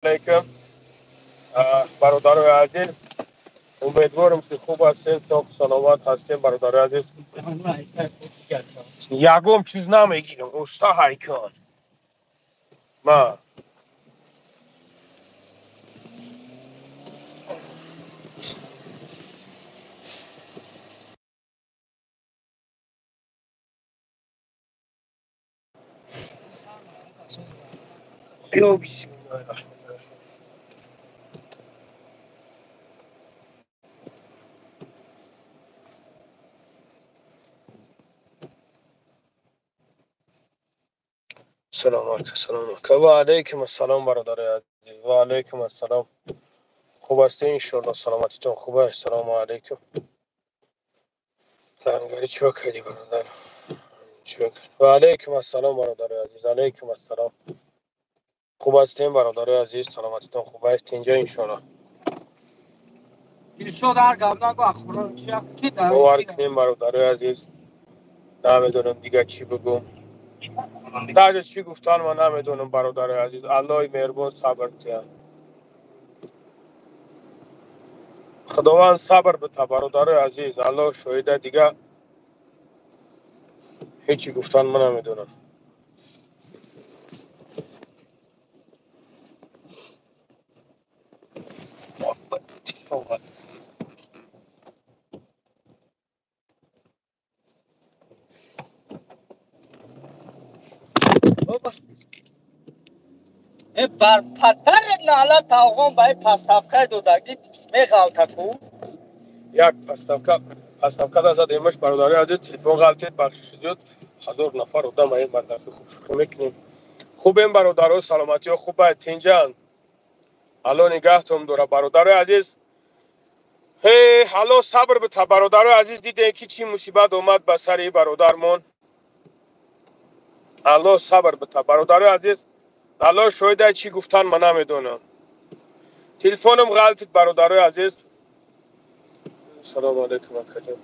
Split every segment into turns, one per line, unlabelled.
علیکم برادر عزیز. امیدوارم که خوب هستین، صحت سلامت هستین برادر عزیز. یکم چیز نمیگیرم استا هایکان ما یو بسم الله الرحمن الرحیم. سلام و علیکم السلام برادر عزیز. و علیکم السلام. خوب هستین ان شاء الله، سلامتیتون خوبه؟ سلام علیکم. لنگری چیکار کردی برادر؟ و علیکم السلام برادر عزیز. علیکم السلام. خوب هستین برادر عزیز، سلامتیتون خوبه؟ است اینجا ان شاء الله. باور کنیم برادر عزیز، نمیدونم دیگه چی بگم. در چی گفتن من نمیدونم برادر عزیز. الله مهربان صبر کن. خداوند صبر بده برادر عزیز. الله شاهده دیگه هیچی گفتن من نمیدونم.
بر پتر نالا تاغون بای پستافکای دودگی میخواه تکو
یک پستافکا از دیمش برادر عزیز. تلفن غلطید بخشش شد. 1000 نفر بودم این مدرک خوب شروع میکنیم. خوبیم برادر، سلامتی ها خوبه تینجان. الله نگهتون داره برادر عزیز. هی حالا صبر بده برادر عزیز. دیدین که چی مصیبت اومد به سر برادرمون. الله صبر بده برادر عزیز. الله شاهده چی گفتن من نمیدونم. تلفنم غلطید برادر عزیز. سلام علیکم اکجان.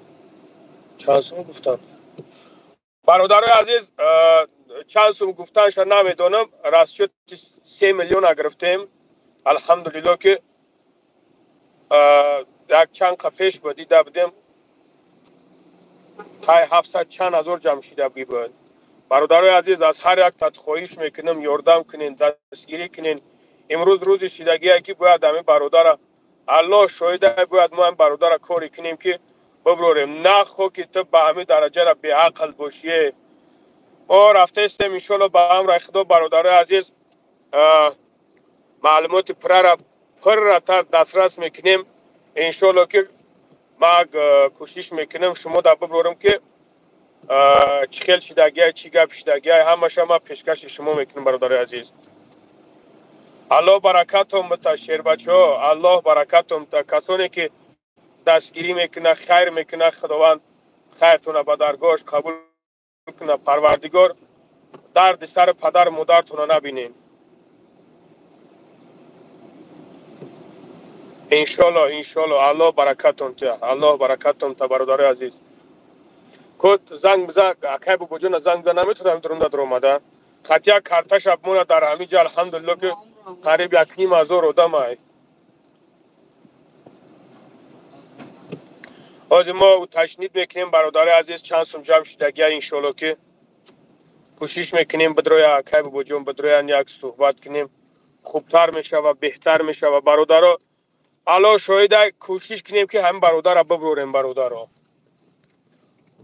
چند سوم گفتن برادر عزیز؟ چند سوم گفتنش نمیدونم. راست شد 3 میلیون گرفتیم الحمدلله. که یک چند پیش دیده بودیم تای 700 چند هزار جمع شده بود. برادر عزیز از هر یک تات خواهش میکنم یاردم کنین، دستگیری کنین. امروز روز شیدگی که باید همین برادر الله شاهده باید ما هم برادر کاری کنیم که ببروریم. نه خو که تو به همین درجه را به عقل باشی. ما رفته استیم انشالله به امر خدا برادر عزیز. معلومات پر را دسترس میکنیم انشالله. که ما کوشش میکنم شما دا ببرورم که چی خیل شدگی چی گپ شدگی همه شما پیشکش شما میکنم برادر عزیز. الله برکتم بده شیر بچه ها. الله برکتم بده کسانی که دستگیری میکنه خیر میکنه. خداوند خیرتون به درگاهش قبول کنه. پروردگار درد سر پدر مادرتون نبینین انشالله. الله برکتون ته. الله برکتون ته برادر عزیز. کد زنگ بزن اکای بو جون زنگ ده نمیتونم درونده در اومده. خطیا کارتش ابمونه در همینجا الحمدلله که قریب 1,500 آدم است. از ما تشنید میکنیم برادر عزیز چند سوم جمع شدگی انشالله. که کوشش میکنیم بدروی اکای بو جون بدروی یک صحبت کنیم خوبتر میشه و بهتر میشه. و برادر الله شاهده کوشش کنیم که هم برادر ببروریم. برادر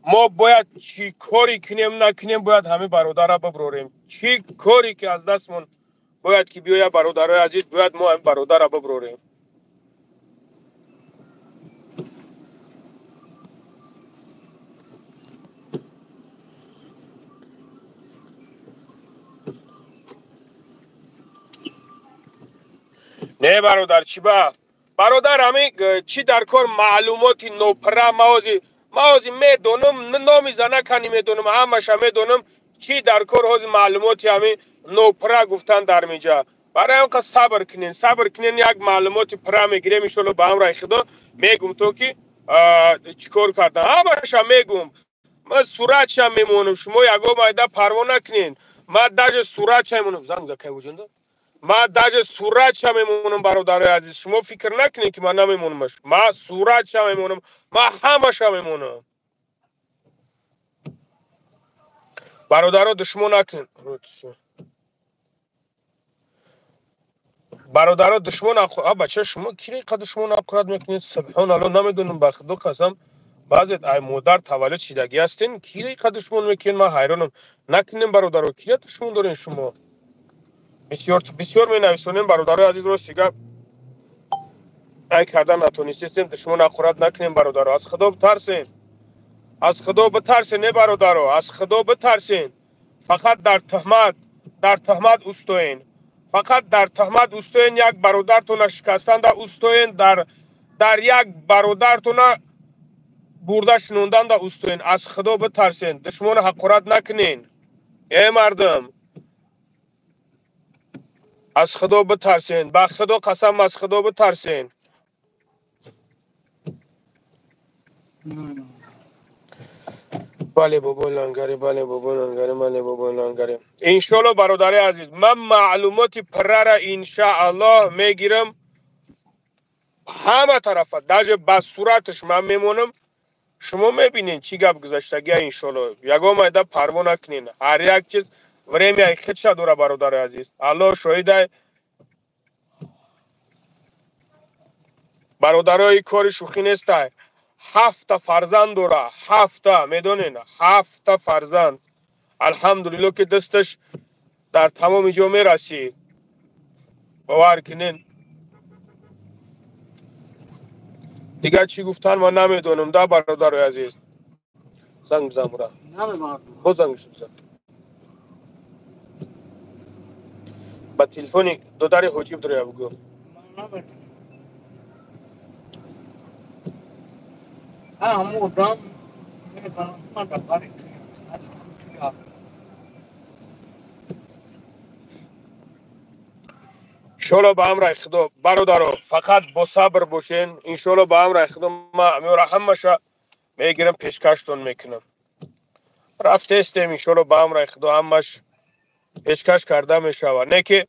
ما باید چی کاری کنیم نکنیم باید همه برادر را ببروریم. چی کاری که از دستمون باید که بیاید برادر عزیز باید ما هم برادر را ببروریم. نه برادر چی با برادر همه چی در کار معلوماتی نوپره موازی میدونم نامیزنه کنی میدونم همش میدونم چی در کار از معلوماتی همه نوپره گفتن در میجا. برای اون که صبر کنین یک معلوماتی پره میگیریم انشالله به امر خدا. میگم تو که چیکار کردن همش میگم. من صورتش میمونم شما یگو مایده پروا نکنین. من داج صورتش میمونم. زنگ زکای وجنده ما даже صورتش هم میمونم برادرای عزیز. شما فکر نکنید که من نمیمونمش. ما صورتش هم میمونم، ما همش هم میمونم. برادرها دشمن نکن. برادرها دشمن نخورد. بچه شما کی قد دشمن نخورد میکنید؟ سبحان الله نمیدونم به خدا قسم. بعضی ای مادر تولد شدگی هستین کی قد دشمن میکنید؟ من حیرانم. نکنیم برادرها کی دشمن دارین شما؟ بسیار می نویسونیم برادرای عزیز رو دیگه ای کردن نتونستیم دشمن نخورد نکنیم برادرها. از خدا بترسین. از خدا بترسین نه برادرها. از خدا بترسین. فقط در تهمت اوستوین. فقط در تهمت اوستوین. یک برادرتون شکستن در اوستوین. در یک برادرتون برده شنوندن در اوستوین. از خدا بترسین. دشمن حقارت نکنین. ای مردم از خدا بترسین. با خدا قسم از خدا بترسین. بله بابا لنگری، بله بابا لنگری، بله بابا لنگری. انشالله برادر عزیز من معلومات پره را انشاءالله میگیرم همه طرفه. در بس صورتش من میمونم. شما میبینین چی گپ گذشتگی انشالله. یگام ایده پروا نکنین. هر یک چیز ورمی خودش داره برادر عزیز. الله شاهده. برادرای کار شوخی نیست. 7 فرزند داره. 7 میدونین 7 فرزند. الحمدلله که دستش در تمام جا میرسی. باور کنین. دیگه چی گفتن من نمیدونم. ده برادر عزیز زنگ بزن برا. با زنگش بزن. با تلفنی دو در حجیب داره بگو.
همودم
انشالله به امر خدا برادرها فقط با صبر باشین. انشالله به امر خدا ما همش میگیرم پیشکشتون میکنم. رفته استیم انشالله به امر خدا همش پیشکش کرده میشود. نه که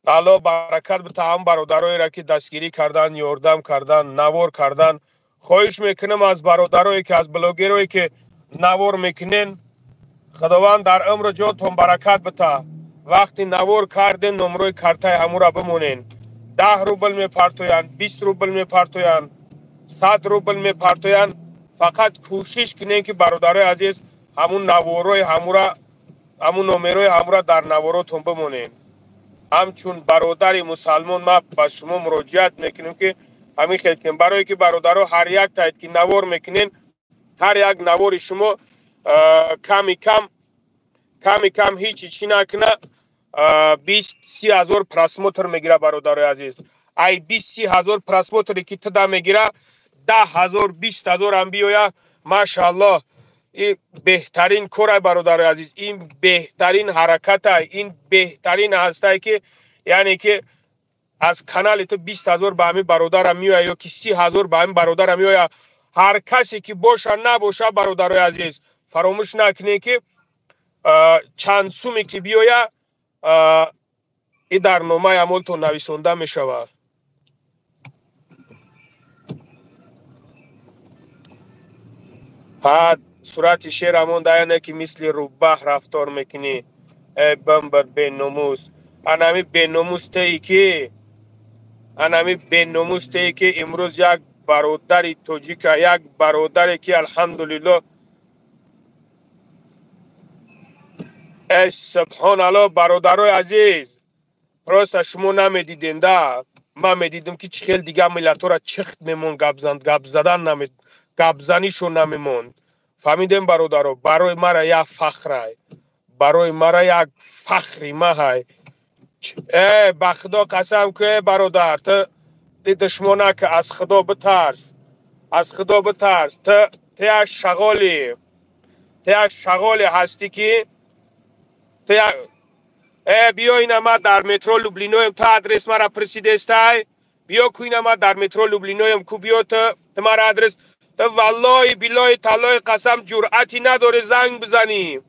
الله برکت بده هم برادرایی را که دستگیری کردن، یاردم کردن، نوار کردن. خواهش میکنم از برادرایی که از بلاگرایی که نوار میکنین خداوند در عمر جاتون برکت بده. وقتی نوار کردین نمره کارتای همو را بمونین. 10 روبل میپرتوین، 20 روبل میپرتوین، 100 روبل میپرتوین. فقط کوشش کنین که برادرای عزیز همون نوارای همو را، همون نمره همو را در نواراتون بمونین. همچون برادر مسلمان ما با شما مراجعت میکنیم که همین خیلی کنیم. برای که برادرها هر یک تایید که نوار میکنین هر یک نوار شما کمی کم هیچی چی نکنه 20-30 هزار پرسموتر میگیره برادر عزیز. ای 20-30 هزار پرسموتری که تدا میگیره 10 هزار 20 هزار هم بیاید ماشاءالله. این بهترین کار برادر عزیز. این بهترین حرکت های. این بهترین هسته که یعنی که از کانال تو 20 هزار به همین برادر هم میوید یا که 30 هزار به همین برادر هم میوید. هر کسی که باشه نباشه برادر عزیز فراموش نکنه که چند سومی که بیاید این در نامه عملتون نویسنده می شود. بعد صورت شیر همون داینه که مثل روبه رفتار میکنی. ای بمبر به نموز. انامی به نموز تایی که امروز یک برادری توجیک، یک برادری که الحمدلله ای سبحان الله برادرای عزیز راست شما نمیدیدین ده. من میدیدم که چخیل دیگه ملت را چخت میمون گپ زدن گپ زنیشون نمیموند. فهمیدیم برادرها برای مرا یک فخره، برای مرا یک فخری های. ای بخدا قسم که برادر تو دشمنه که از خدا بترس، از خدا بترس. تو یک شغالی هستی که بیا این ما در مترو لوبلینویم تا ادرس مرا پرسیده استای. بیا کوین ما در مترو لوبلینویم کو بیا تو مرا ادرس. تو والله بالله تعالی قسم جرأتی نداری زنگ بزنی.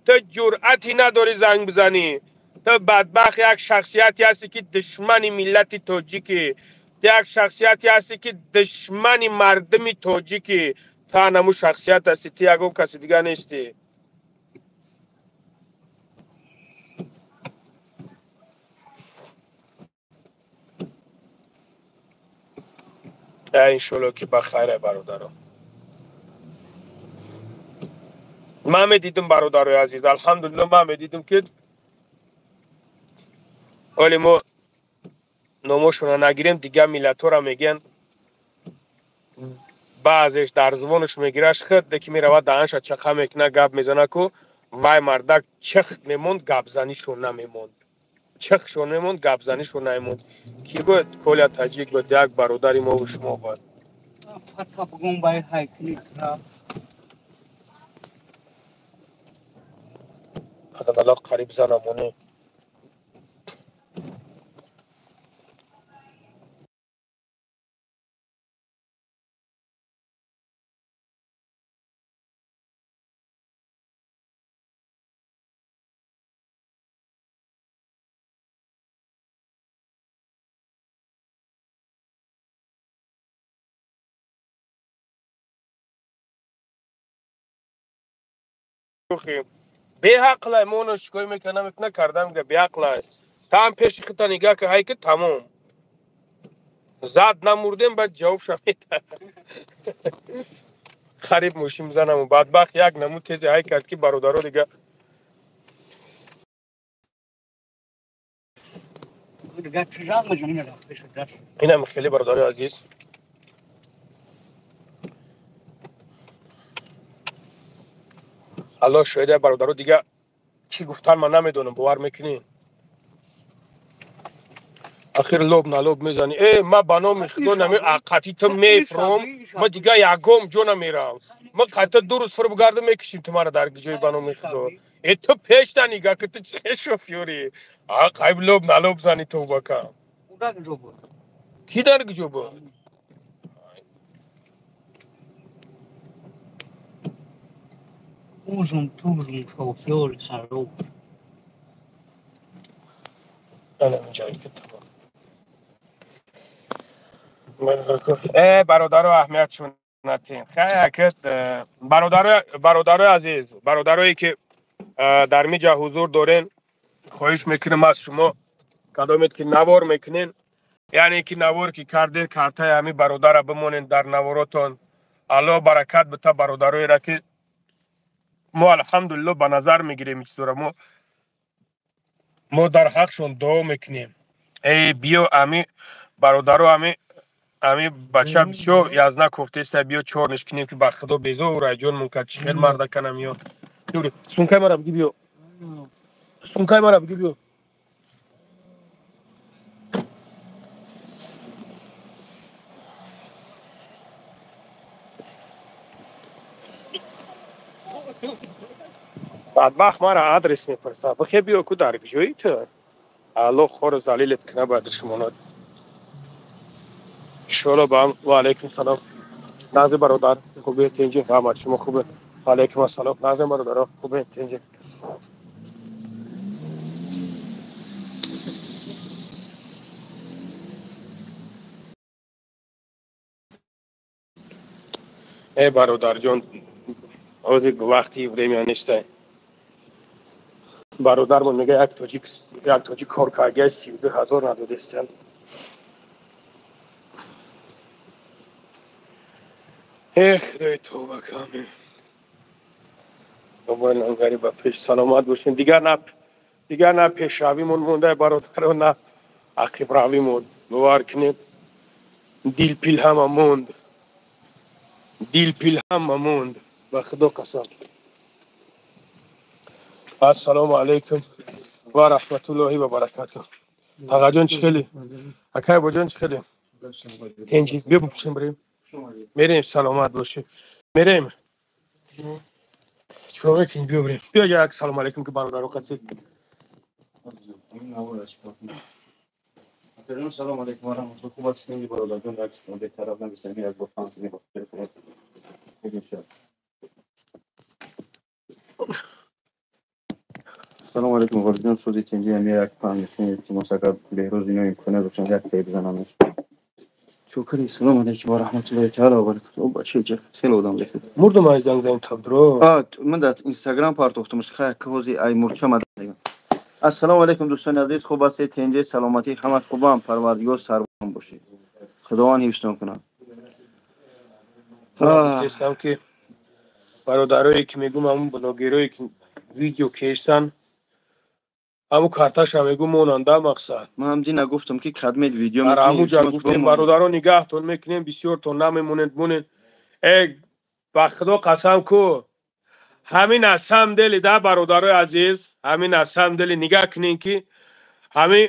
تو جرأتی نداری زنگ بزنی. تو بدبخت یک شخصیتی هستی که دشمن ملت تاجیکی، یک شخصیتی هستی که دشمن مردم تاجیکی. تا نمو شخصیت هستی، تی یکم کسی دیگه نیستی. انشالله که بخیره برادرم. من می دیدم برادرای عزیز، الحمدلله من می دیدم که ولی ما ناموشون نگیریم دیگه ملت ها را میگن، بعضیش در زبانش میگیرش خود که میرود دهنش چخه میکنه گپ میزنه کو وای مردک چخت میموند گپ زنیشون نمیموند، چخشون میموند گپ زنیشون نمیموند. کی بود؟ کل تاجیک بود، یک برادری ما و شما بود.
پتا بگم بای های کنی
حداقل قریب زنمونه. به حق لای مونو شکوی میکنم اتنا کردم که به حق لای تا هم پیش خطا نگاه که های که تمام زد نموردیم بعد جواب شمید خریب موشیم زنم و بدبخت یک نمو تیزی های کرد که برادرها دیگه اینم خیلی برادر عزیز. الله شاید برادرها دیگه چی گفتن من نمیدونم، باور میکنین آخر لوب نلوب میزنی ای ما بنام خدا نمی قطعی تو میفرم ما دیگه یکم جو نمیرم ما قطعا 2 روز فرو بگردم میکشیم تو مرا در جای بنام خدا. ای تو پیش تا نگاه که تو چه شوفیوری قیب لوب نلوب زنی تو بکم کی در گجو بود؟
اوزم توزم شوفیول خروب
نه اینجایی که تو ای برادر و اهمیت چون نتین خیلی کت برادر عزیز، برادرایی که در میجا حضور دارین خواهش میکنم از شما کدامت که نوار میکنین یعنی که نوار که کرده کارته همی برادر بمونین در نواراتون. الله برکت بده برادرای را که ما الحمدلله به نظر میگیریم چطور ما در حقشون دعا میکنیم. ای بیو امی برادرو امی بچه بسیار یازنا کوفته است بیو چورنش کنیم که با خدا بیزو و رایجون منکر چی خیلی مرد کنم یا دوری سونکای مرا بگی بیو سونکای مرا بگی بیو بدبخت مرا آدرس میپرسه بخی بیو کو در جویی تو الله خور زلیلت کنه بعد شما شلو بام و علیکم سلام نازی برادر خوبه تنجی و شما خوبه و علیکم السلام نازی برادر خوبه تنجی. ای برادر جان اوزی وقتی время نیسته برادرمون میگه یک تاجیک کار کرده 32,000 ندادستن. ای خدای توبه کنه دوباره نگاری با پیش سلامت باشین دیگر نه پیش رویمون مونده برادر و نه عقب رویمون باور کنید دیل پیل هم موند دیل پیل هم موند به خدا قسم. السلام علیکم و رحمت الله و برکاته. آقا جان چخیلی اکای با جان چخیلی تنجی بیا بپوشیم بریم میریم سلامت باشیم میریم چیکار میکنی بیا بریم بیا یک سلام علیکم که برادر وقتی
سلام علیکم و رحمت الله خوب هستین برادر جان عکس من طرف نمی‌سنی از گفتم سنی سلام علیکم ورزیدن سودی چنجی همی یک پانگسی که مساقات بهروز اینو امکانه روشن یک تایی بزنمش شکری سلام علیکم و رحمت الله تعالی و برکاته او بچه چه خیلی بودم بخیر
مردم از زنگ تبدرو
من در اینستاگرام پارتوفتمش خیلی که ای مرچه مدد السلام علیکم دوستان عزیز خوب هستید تنجی سلامتی همه خوبم پروردگار سربان باشید خداوند حفظتون کنه
گفتم که برادرایی که میگم همون بلاگرایی که ویدیو کشتن همون کارتاش هم میگم موننده مقصد
من هم دیگه نگفتم که کدمید ویدیو
در
میکنیم
همونجا گفتیم برادران نگهتون میکنیم بسیار تون نمیمونید ای با خدا قسم کو همین از هم دل ده برادرای عزیز همین از هم دل نگاه کنین که همین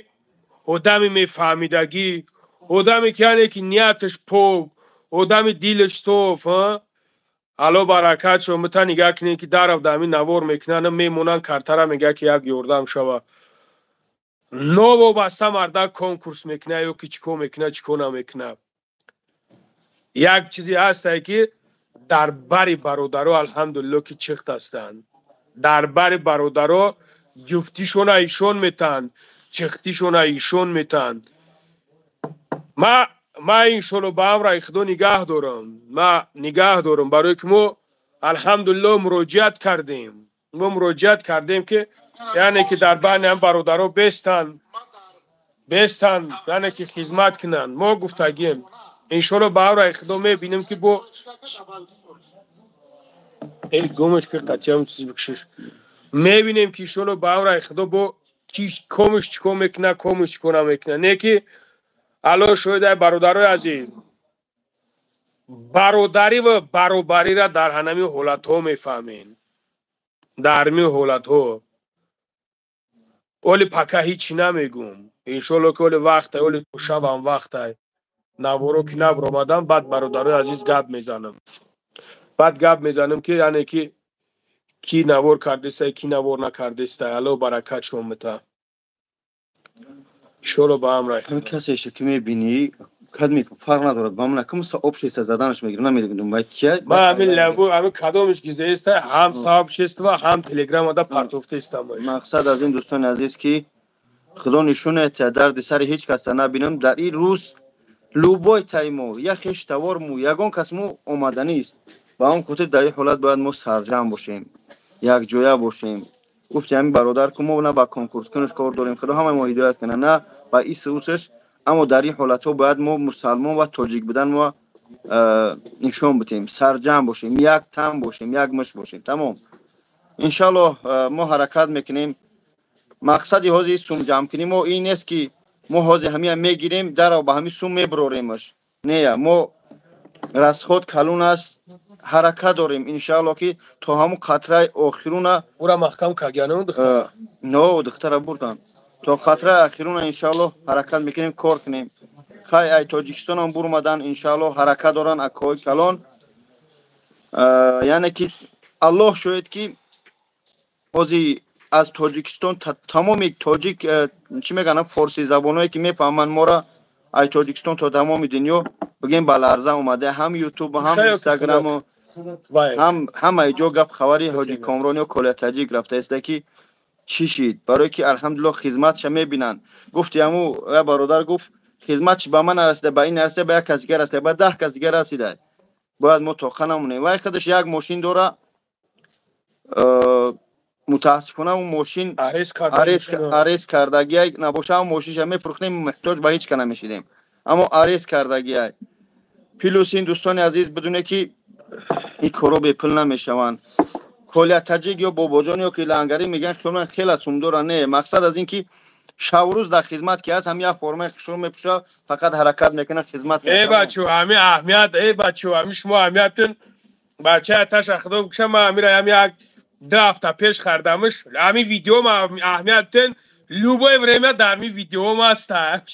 آدمی میفهمیدگی آدمی که یعنی که نیتش پاک آدمی دیلش صاف حالا برکت شو متا نگاه کنین که در اف دمی نوار میکنن میمونن کارتر میگه که یک یوردم شوه نو بسته مرده کنکورس میکنه یا که چیکو میکنه چیکو نمیکنه یک چیزی هست که در بری برادرها الحمدلله که چخت هستند در بری برادرها جفتیشون ایشون میتن چختیشون ایشون میتن ما اینشالله با هم را خدا نگاه دارم ما نگاه دارم برای که ما الحمدلله مراجعت کردیم که یعنی که در بین هم برادرها بستن یعنی که خدمت کنن ما گفتگیم انشالله با هم را خدا میبینیم که با ای گمش که قطعه چیزی بکشش میبینیم که انشالله با هم را خدا با کمش چکو میکنه کمش چکو نمیکنه نه که الان شده برادرای عزیز برادری و برابری را در همین حالت ها میفهمین در همین حالت ها اولی پکه هیچی نمیگم انشالله که اولی وقت اولی شب هم وقت های نوارو که نبر آمدم بعد برادرای عزیز گپ میزنم که یعنی که کی نوار کردسته کی نوار نکردسته الله برکت شما متا انشالله با هم رای
همین کسی که میبینی کدمی فرق نداره با من کم سا آبشی زدنش میگیرم نمیدونم باید چیه
ما همین لگو همین کدامش گیزه است هم صاحب شست و هم تلگرام دا پارتوفته استم باش
مقصد از این دوستان عزیز که خدا نشونه تا درد سر هیچ کس نبینم در این روز لوبای تایمو یا خش توارمو یگان کس مو آمدنی است با اون خاطر در این حالت باید ما سرجم باشیم یک جویا باشیم گفتی همین برادر که ما نه با کنکورس کنش کار داریم خدا همه ما هدایت کنه نه با این سوسش اما در این حالت ها باید ما مسلمان و تاجیک بودن ما نشون بدیم سرجم باشیم یک تن باشیم یک مش باشیم تمام انشالله ما حرکت میکنیم مقصد هازی سوم جمع کنیم و این است که ما هازی همین میگیریم در و با همین سوم میبروریمش نه ما رسخود کلون است حرکت داریم انشالله که تا همون قطره آخرونه
اورا محکم کگانه دختر
نه دختر بردن تا قطره آخرونه انشالله حرکت میکنیم کار کنیم خیلی ای تاجیکستان هم برمدن انشالله حرکت دارن اکای کلان یعنی که الله شاید که بازی از تاجیکستان تمام تاجیک چی میگن فارسی زبانایی که میفهمن ما را ای تاجیکستان تا تمام دنیا بگیم بالارزه اومده هم یوتیوب هم اینستاگرام هم ای جا گپ خبری حاجی کامرانی و کل تاجیک رفته است که چی شید برای که الحمدلله خدمتش میبینن گفتی همو برادر گفت خدمتش به من رسیده به این رسیده به یک کس دیگه رسیده به 10 کس دیگه رسیده باید ما تا خنمونه و خودش یک ماشین داره متاسفانه اون ماشین عریض کردگی نباشه اون ماشینش میفروختیم محتاج به هیچ کنه نمیشیدیم اما عریض کردگی پلوس این دوستان عزیز بدونه که این کارو به پول نمیشوند کل تاجیک یا باباجان یا که لنگری میگن خیلی سومدار نه مقصد از این که شب و روز در خدمت که هست هم یک فرمای خشور میپوشه فقط حرکت میکنه خدمت
ای بچو همین اهمیت ای بچو همین شما اهمیتتون بچه اتش خدا بکشم من همین یک 2 هفته پیش خریدمش همین ویدیو ما اهمیتتون لوبای ورمه در می ویدیو ما هست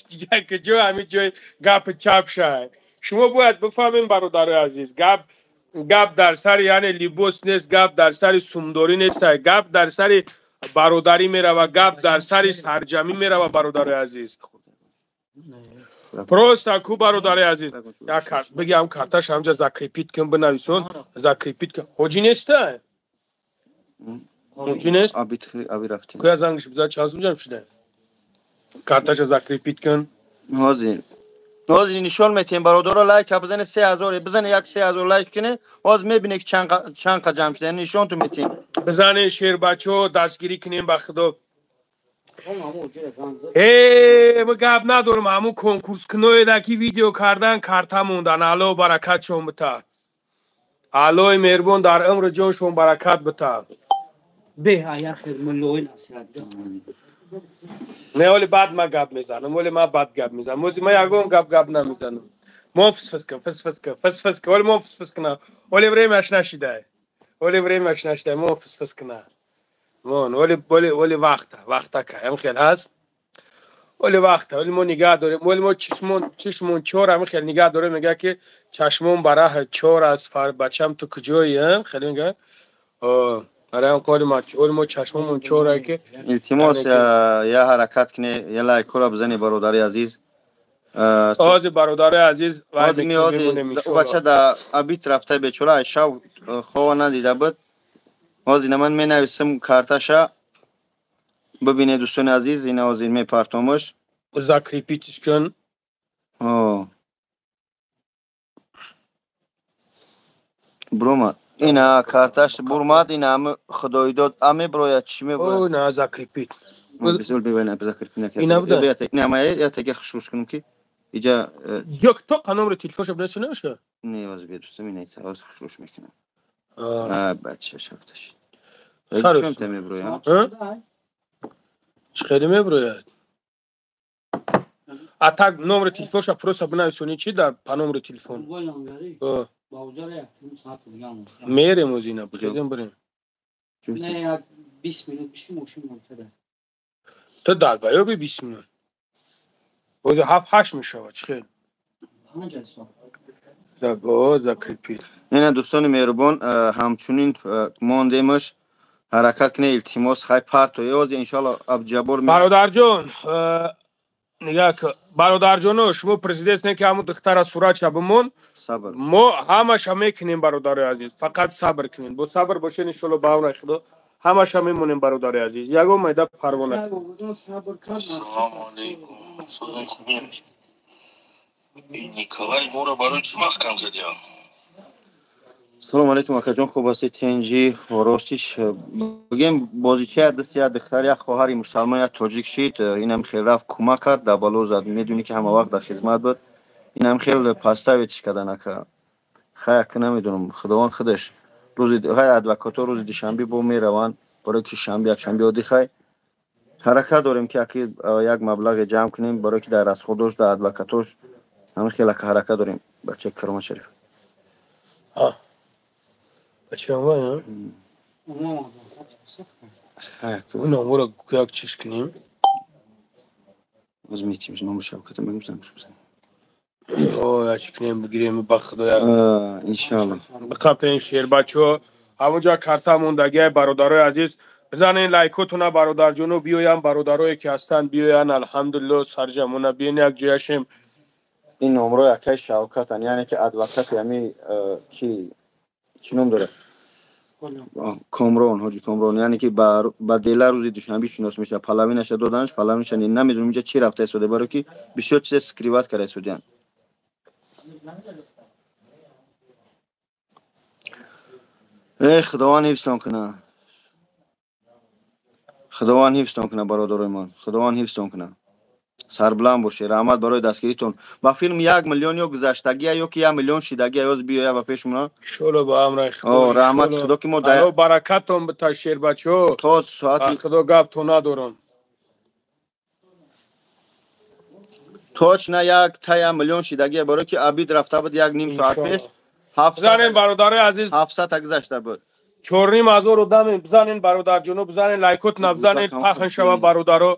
دیگه که جو همین جای گپ چپ شد شما باید بفهمین برادر عزیز گپ در سر یعنی لیبوس نیست گپ در سر سومداری نیست گپ در سر برادری میره و گپ در سر سرجمی میره و برادر عزیز پروستا کو برادر عزیز یا بگم کارتاش همجا زکریپیت کن بنویسون زکریپیت کن حاجی نیسته Mümkün است؟
Abi رفتیم
کوی از انگلیش بذار چند سو جمع شده کارتاش از اکریپیت کن
نازی نشان میتیم برادرها لایک بزنه 3000 بزنه یک 3000 لایک کنه باز میبینه که چند جمع شده نشان تو میتیم
بزنین شیر بچه ها دستگیری کنیم به خدا ما گپ ندارم همون کنکورس کنوی دکی ویدیو کردن کارتا موندن الله برکت شون بتا الله مهربان در عمر جانشون برکت بتا
به یا خیر ملوی نصیحت
نه ولی بعد ما گپ میزنم ولی ما بعد گپ میزنم موزی ما یگم گپ نمیزنم ما فس فس کن ولی ما فس کنه ولی برای مش نشیده ما فس کنه ولی وقت که هم خیلی هست ولی ما نگاه داریم ولی ما چشمون چور هم خیلی نگاه داریم میگه که چشمون برای چور از بچم تو کجایی هم خیلی میگه برای هم کاری ما چشمون چوره که
التماس یا حرکت کنه یا لایک رو بزنی برادر عزیز
آز برادر عزیز
باز میاد او بچه در ابیت رفته بیچاره شو خواه ندیده بود باز این من می نویسم کارتاشا ببینه دوستان عزیز این از این می پرتامش
زکری پیتش کن
برومد اینا کارتاش برماد اینا هم خدای داد امی برای چی می باید
نه زکری پیت
بسیار ببینم بذکر کنم
اینا بوده
اینا ما یا تگه خشوش کنم که اینجا
یک تو قانون رو تلفنش بنویسی نمیشه
نه واز بیدوستم اینه از خشوش میکنم بچه شفتش چون تمی برویم
خیلی میبروید اتاق نمره تلفنش پروسا بنویسونی چی در نمره تلفن میریم از اینا بخیزیم بریم
نه 20 minut بشیم ماشین منتظر
تو داد باید بی 20 minut واسه 7-8 میشه چی خیلی
5 سال
زکری پیت
اینا دوستان مهربان همچنین ماندیمش حرکت کنه التماس خواهی پرت و یاز انشالله ابجبار
برادر جان نگاه که برادر جان شما پرسیدست نه که همون دختر صورت شبمون
صبر
ما همش هم میکنیم برادر عزیز فقط صبر کنین با صبر باشین انشالله به اون خدا همش هم میمونیم برادر عزیز یگو میده پروانه
نیکلای مورا برای چی مسکن زدیم
سلام علیکم اکا جان خوب هستی تنجی و راستیش بگیم بازیچه دستی یک دختر یک خواهری مسلمان یک تاجیک شید اینم خیلی رفت کمک کرد در بالو زد میدونی که همه وقت در خدمت بود اینم خیلی پستاویتش کردن اکا خیلی که نمیدونم خداوند خودش روزی ادوکاتا روز دوشنبه با میروند برای که شنبه یک شنبه عادی خواهی حرکت داریم که یک مبلغ جمع کنیم برای که در از خودش در ادوکاتاش همه خیلی که حرکت داریم بچه کرم شریف
بچه هم اون امور یک چیز کنیم
از میتیمش نام شوکت میگم
چی کنیم بگیریم با خدا
انشالله
بقیه این شیر بچه ها همونجا کارتا موندگی برادرای عزیز بزنین لایکاتون برادر جونو بیاین برادرایی که هستن بیاین الحمدلله سرجمونه بیاین یک جایشیم
این نمره یکی شوکتن یعنی که ادوکات یعنی کی چنون داره کامران حاجی کامران یعنی که با دیلا روزی دوشنبه شناس میشه پلاوینش دادنش پلاوینش نمیدونم اینجا چی رفته استوده برای که بسیار چیز اسکریوات کرده استودیان خداوند حفظتون کنه خداوند حفظتون کنه برادرای من خداوند حفظتون کنه سربلند باشه رحمت برای دستگیریتون با فیلم 1 میلیون یا گذشتگی یا که 1 میلیون شیدگی از بیایا و پیشمون
ان شاء الله با امر خدا
رحمت خدا که ما
الله برکتون بتا شیر بچو
تا ساعت
خدا گپ تو ندارم
توش نه یک تا 1 میلیون شیدگی برای که عبید رفته بود 1.5 ساعت پیش 700
بزنین برادر عزیز
700 گذشته بود
چورنیم از رو دم بزنین برادر جنوب بزنین لایکوت نبزنین پخن شما برادرو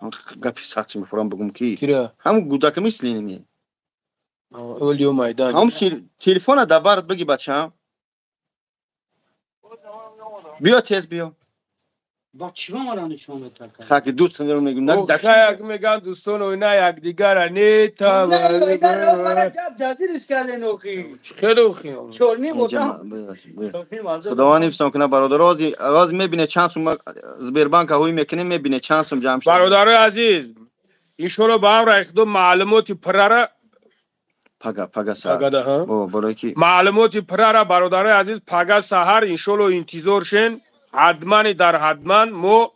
هم گپی سخت میفرام بگم کی همون گودک میسلینی
اولیو میدان
هم تلفن دبرت بگی بچه‌ام بیا تیز بیا
با چی ما را نشون می‌داد؟
خاک دوست رو میگم نه
اوخه یک میگن دوستان و اینا یک دیگر نه تا
جزیرش کردن اوخی
خیلی اوخیم
چورنی
اینجا
بودم
خداوند نمیستم کنه برادر آواز میبینه چند سوم زبربانک هوی میکنه میبینه چند سوم جمع شده
برادر عزیز ایشالا با هم را اخدام معلوماتی پرره
پگا سر
پگا ده ها
برای کی
معلوماتی پرره برادر عزیز پگا سحر ایشالا انتظار شین حتما در حتما ما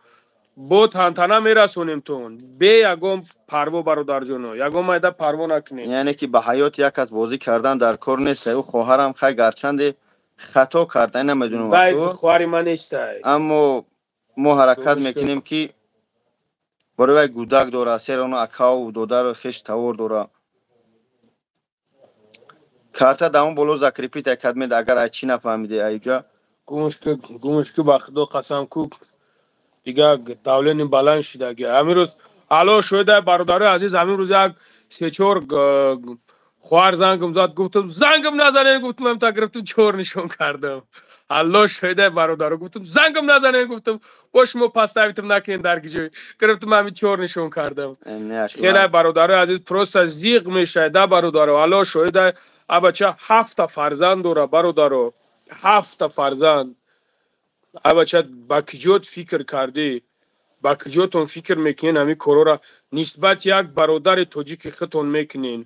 با تنتنه میرسونیم تون به یگم پرو برادر جونو یگم مایده پرو نکنیم
یعنی که به حیات یک از بازی کردن در کار نیست او خواهرم خیلی گرچند خطا کرده نمیدونم
وای
تو
خواری من نیست
اما ما حرکت میکنیم که برای وای گودک داره سر اونو اکاو دوده رو خش تور داره کارتا دامون بولو زکریپیت اکادمی اگر اچی نفهمیده ایجا
گومش که بخدا قسم کو دیگه دولین بلند شده امروز الو شده برادر عزیز امروز یک سه چهار خوار زنگم زد گفتم زنگم نزنه گفتم تا گرفتم چهار نشون کردم الله شده برادر گفتم زنگم نزنه گفتم باش ما پس دویتم نکنین درگیجه گرفتم همین چهار نشون کردم خیلی برادر عزیز پروست از زیق میشه ده برادر الله شده بچه 7 فرزند داره برادر 7 فرزند بچه با کجات فکر کردی با کجاتون فکر میکنین همین کارو را نسبت یک برادر تاجیک خودتون میکنین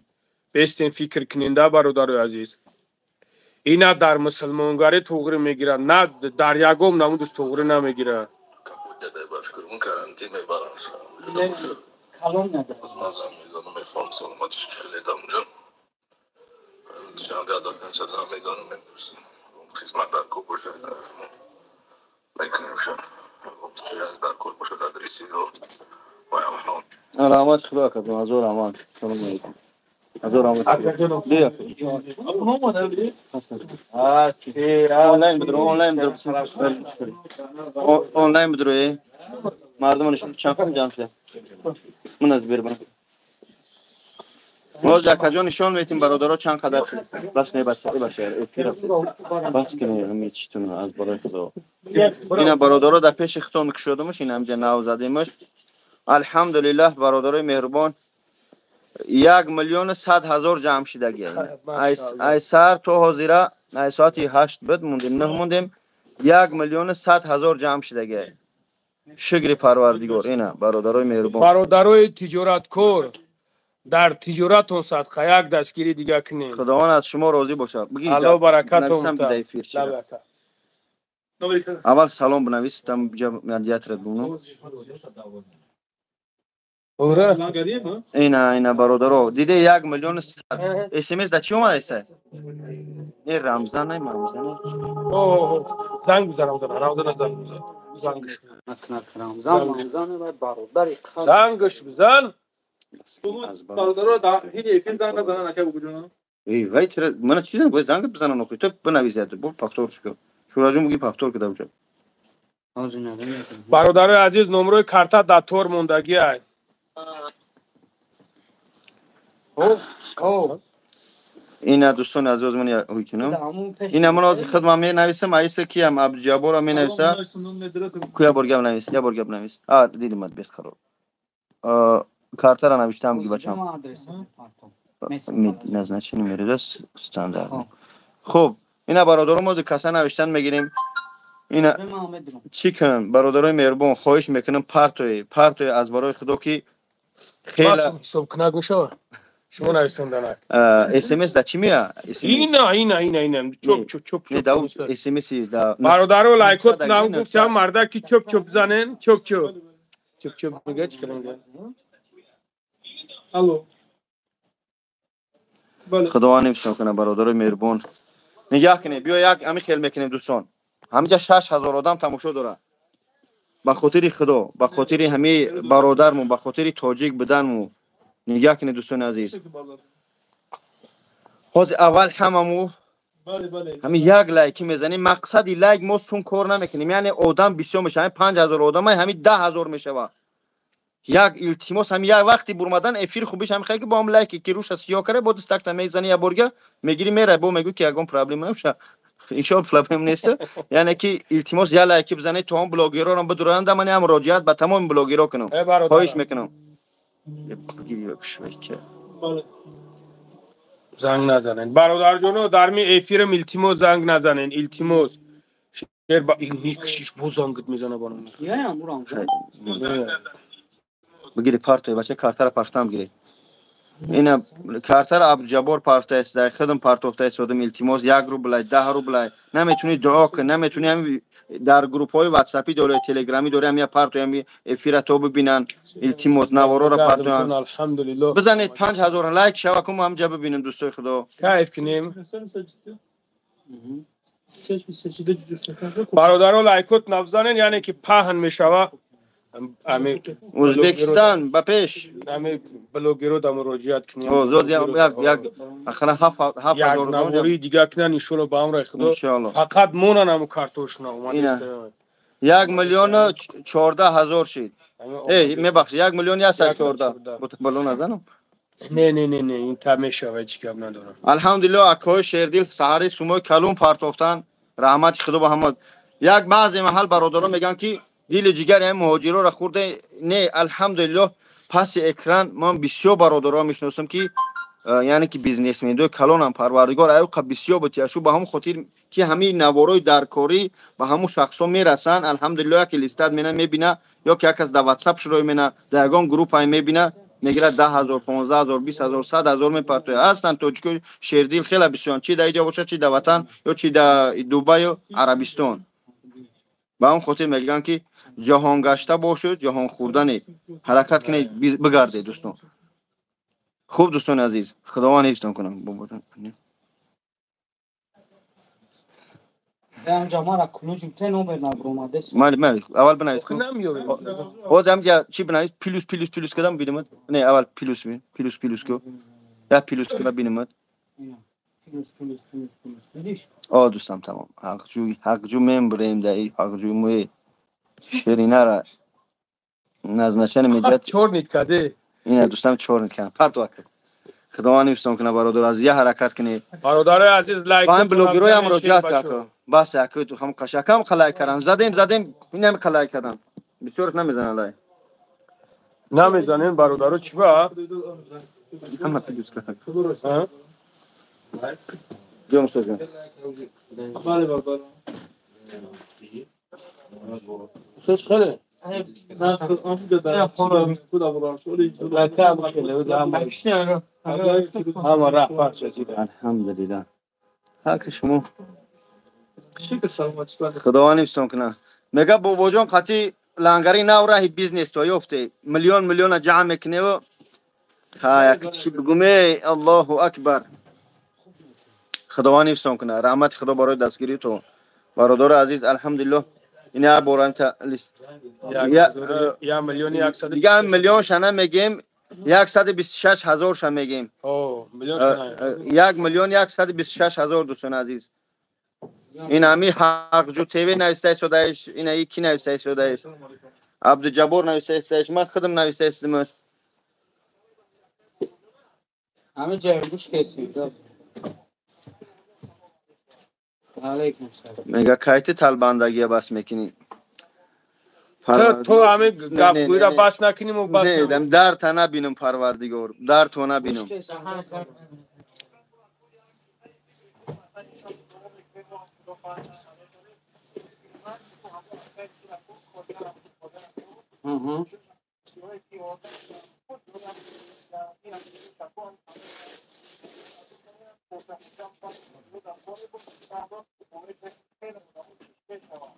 بیستین فکر کنین ده برادر عزیز اینا در مسلمانگاری توغری میگیرن نه در یگم نمودش توغری نمیگیرن
کلام نداره
رحمت خدا کنه حضور رحمت سلام علیکم حضور رحمت بیا آنلاین بدرو آنلاین بدرو مردم نشون چند جمع شده من از بیرون باز یک جا نشان میتیم برادرها چند قدر بس نه بچه بس کنه همین چیتون از برای خدا اینا برادرها در پیش خطون کشودمش این همجا ناو زدیمش الحمدلله برادرای مهربان 1,100,000 جمع شدگی ای سر تو حاضره ای ساعتی 8 بد موندیم 9 موندیم 1,100,000 جمع شدگی شکر پروردگار اینا برادرای مهربان
برادرای تجارتکار در تجارتون صدقه یک دستگیری دیگه کنین
خداوند از شما راضی باشه بگی
الله برکتتون
اول سلام بنویس تم مدیات رد بونو اینا برادرو دیده 1,000,000 اس ام اس دا چی اومده است این رمضان نه رمضان
زنگ بزنم زنگش زنگش بزن
برادرها در هیچ یکی زنگ نزنن نکه بگو جونم
ای وای چرا من چی دارم باید زنگ بزنم نخوی تو بنویسید بول پاکتور شو شوراجون بگی پاکتور کده بچه
برادر عزیز نمره کارت در تور موندگی ای
اینا دوستان عزیز من هوی کنم اینا من از خودم می نویسم ایسه کیم عبدالجبار می نویسه کویا برگم نویس یا برگم نویس دیدم مد بیست خراب کارت را نوشتم کی بچم نزنه چی نمیره دست استاندارد خب اینا برادرم ما دو کسا نوشتن میگیریم اینا چی کنم برادرای مهربان خواهش میکنم پرتوی از برای خدا که خیلی
حساب کنگ میشه شما نویسندن
اس ام اس دا چی میاد
اینا چوب
اس ام اس دا
برادرو لایکوت نام گفتم مردا کی چوب زنن چوب میگه چی کنم
الو
خدا نمیشه کنه برادرای مهربان نگاه کنید بیا یک همین خیل میکنیم دوستان همینجا 6,000 آدم تماشا داره به خاطر خدا به خاطر همه برادرمون به خاطر تاجیک بدنمون نگاه کنید دوستان عزیز باز اول هممون همین یک لایک میزنیم مقصدی لایک ما سون کار نمیکنیم یعنی آدم بسیار میشه 5,000 آدم همین 10,000 میشه یک التماس هم یک وقتی برمدن افیر خوبیش هم خیلی که با هم لایک کی روش سیاه کرده بود استاکت میزنی یا برگه میگیری میره با میگو که یگون پرابلم نمیشه اینشا فلاپم نیست. یعنی که التماس یا لایک بزنید تا هم بلاگرها رو بدرند من هم مراجعت به تمام بلاگرها کنم. خواهش میکنم. بگیری بکشوی که
زنگ نزنین برادر جونو در می افیرم التماس زنگ نزنین التماس شیر با این میکشیش بو زنگت میزنه بانم
بگیری پارتوی بچه کارتر پاشتم گیری اینا کارتر عبدالجبار پارتا است در خدم پارتوفته است ودم التماس 1 روبل 10 روبل نمیتونی دعا کنی نمیتونی هم در گروپ های واتساپی داره تلگرامی داره هم یا پارتو هم افیر تو ببینن التماس نوارو را پارتو
الحمدلله
بزنید 5000 لایک شوا کنم هم جا ببینیم دوستای خدا
کیف کنیم برادرها لایکوت نبزنین یعنی که پهن میشوه
ازبکستان با پیش
همه بلوگرو دا مراجعت کنیم
زود یک اخر 7000
نواری دیگه کنن انشالله با هم خدا فقط مونن هم کارتوش نه اومده
1,014,000 شد میبخش 1,114 بلو نزنم
نه این تا میشوه چی کم ندارم
الحمدلله اکای شیردل سحری سومو کلون پارتوفتن رحمت خدا به همه یک بعضی محل برادران میگن که دل جگر هم مهاجرا را خورده نه الحمدلله پس اکران من بسیار برادران میشناسم که یعنی که بیزنسمن دو کلون هم پروردگار ایو بسیار بتیاشو به هم خاطر که همین نوارای درکاری به همون شخصا میرسن الحمدلله که لیستاد مینا میبینه یا که یک از در واتساپ شروع مینا در یگان گروپ های میبینه میگیره 10,000 15,000 20,000 100,000 میپرتوی هستن توجکو شیردل خیلی بسیار چی در اینجا باشه چی در وطن یا چی در دبی و عربستان با هم خاطر میگن که جهان گشته باشه جهان خوردن حرکت کنه بگرده دوستان خوب دوستان عزیز خداوند حفظتون کنم باباتون مال اول بنویس باز هم چی بنویس پلوس کدام بینم نه اول پلوس کو یا پلوس که ببینم دوستم تمام حقجو ممبریم دایی حقجو موی شیرینه را نزنچن میدید
چور نیت کده
اینه دوستم چور نیت کنم پرت وکر خداوند حفظتون کنه برادر از یه حرکت کنی
برادر عزیز لایک
با هم بلوگرای هم مراجعت کنه بس اکی تو هم قشکم خلای کردن زدیم اینم خلای کردن بسیار نمیزنن لای
نمیزنین برادرو چی با
همه پیلوس کنه جون سوزن
بله بابا
سوز خله
نه خودم بده خدا برام شوری
الحمدلله حق شما
شکر سلامت باد
خداوند حفظتون کنه میگه بابا جان قطعی لنگری نو راه بیزنس تو یافته میلیون جمع میکنه و یک چی بگم الله اکبر خداوند حفظتون کنه رحمت خدا برای دستگیری تو برادر عزیز الحمدلله اینا برام تا لیست
یا میلیون 100
دیگه میلیون شنه میگیم 126,000 شنه میگیم
میلیون شنه
1,126,000 دوستان عزیز این همی حق جو تیوی نویسته شدهش این هایی کی نویسته شدهش عبدالجبار نویسته شدهش من خودم نویسته شدم
همه جایگوش کسی علیکم سلام
میگه کایت تلبندگی بس میکنی
تو همه گپگویی را بس نکنیم و بس
نکنیم در تا نبینم پروردگار در تو نبینم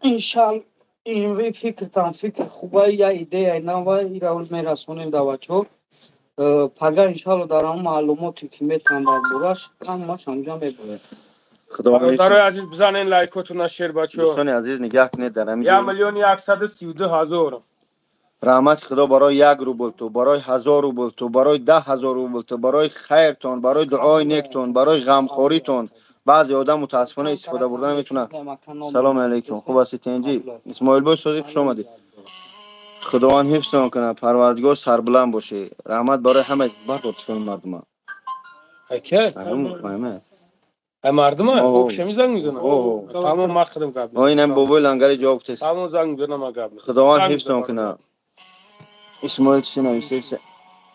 انشالله این فکر خوبه یا ایده نوه ایران میرسونیم دوچو پگه انشالله در هم معلوماتی که میتونم در بورش همش انجام میبوید
برادر عزیز بزنین لایکاتون شیر بچو
دوستان عزیز نگاه کنید در همین
1,132,000
رحمت خدا برای 1 روبل تو برای 1000 روبل تو برای 10,000 روبل تو برای خیرتون برای دعای نیکتون برای غمخوریتون بعضی آدم متاسفانه استفاده بردن نمیتونن سلام علیکم خوب هستید اینجی اسماعیل بای صدیق خوش آمدید خداوند حفظتون کنه پروردگار سربلند باشه رحمت برای همه برداشت کنیم مردم
اکه مردم
اوه.
خوب شمی زنگ میزنم
اوه.
تمام ما خدم قبل
اینم بابای لنگری جواب تست
تمام زنگ میزنم قبل
خداوند حفظتون کنه اسماعیل چی نویسه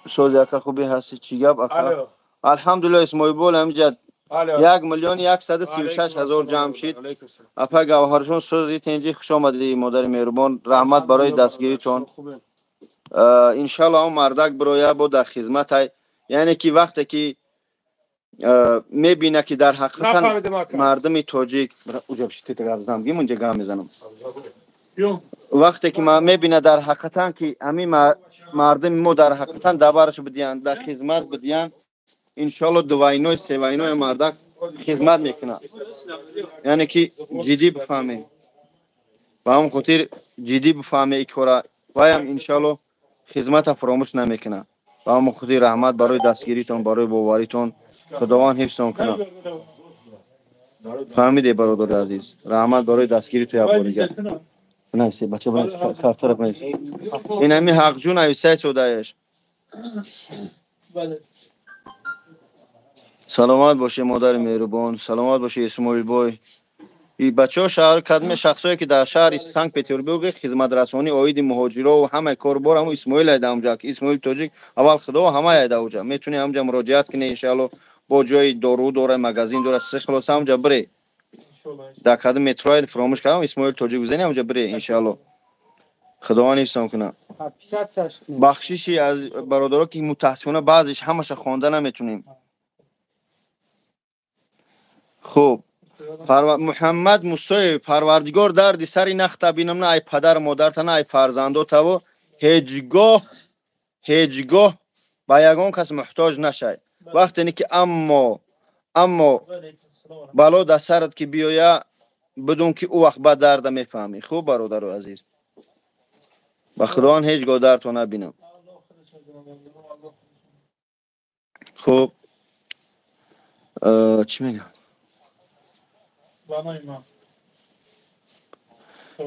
سوز اکا خوبی هستی چی گپ اکا
الو
الحمدلله اسماعیل بول همینجا
الو
1,136,000 جمع شد اپا گوهرشون سوزی تنجی خوش آمدید مادر مهربان رحمت برای دستگیریتون انشالله اون مردک برویا بود در خدمت یعنی که وقتی که میبینه که در حقیقت مردم تاجیک اوجا بشتی تگرزم گیم اونجا گام میزنم وقتی که ما میبینه در حقیقت که همین مردم ما در حقیقت دربارش بدیان در خدمت بدیان انشالله دوینوی سوینوی مردک خدمت میکنه یعنی که جدی بفهمه با هم خاطر جدی بفهمه ای کارا و هم انشالله خدمت فراموش نمیکنه با هم خاطر رحمت برای دستگیریتون برای باوریتون خداوند حفظتون کنه فهمیده برادر عزیز رحمت برای دستگیری تو یابونیگه نمیشه بچه باید کارتر کنید این همی حق جون نویسه شدهش سلامت باشه مادر مهربان سلامت باشه اسماعیل بای این بچه ها شهر کدم شخصایی که در شهر سنت پترزبورگ خدمت رسانی آید مهاجرا و همه کاربار هم اسماعیل ایده اونجا که اسماعیل تاجیک اول خدا همه ایده اونجا میتونی همجا مراجعت کنی انشالله با جای دارو داره مغازین داره سه خلاص همجا بره در کدم مترو فراموش کردم اسماعیل تاجیک بزنی همجا بره انشالله خداوند حفظتون کنه بخششی از برادرها که متاسفانه بعضیش همش خوانده نمیتونیم خوب محمد موسی پروردگار درد سری نخته بینم نه ای پدر مادرت نه ای فرزندات و هیچگاه با یگان کس محتاج نشای وقتی که اما بلا در سرت که بیایا بدون که او وقت با درد میفهمی خوب برادر عزیز با خداوند هیچگاه دردتو نبینم خوب چی میگم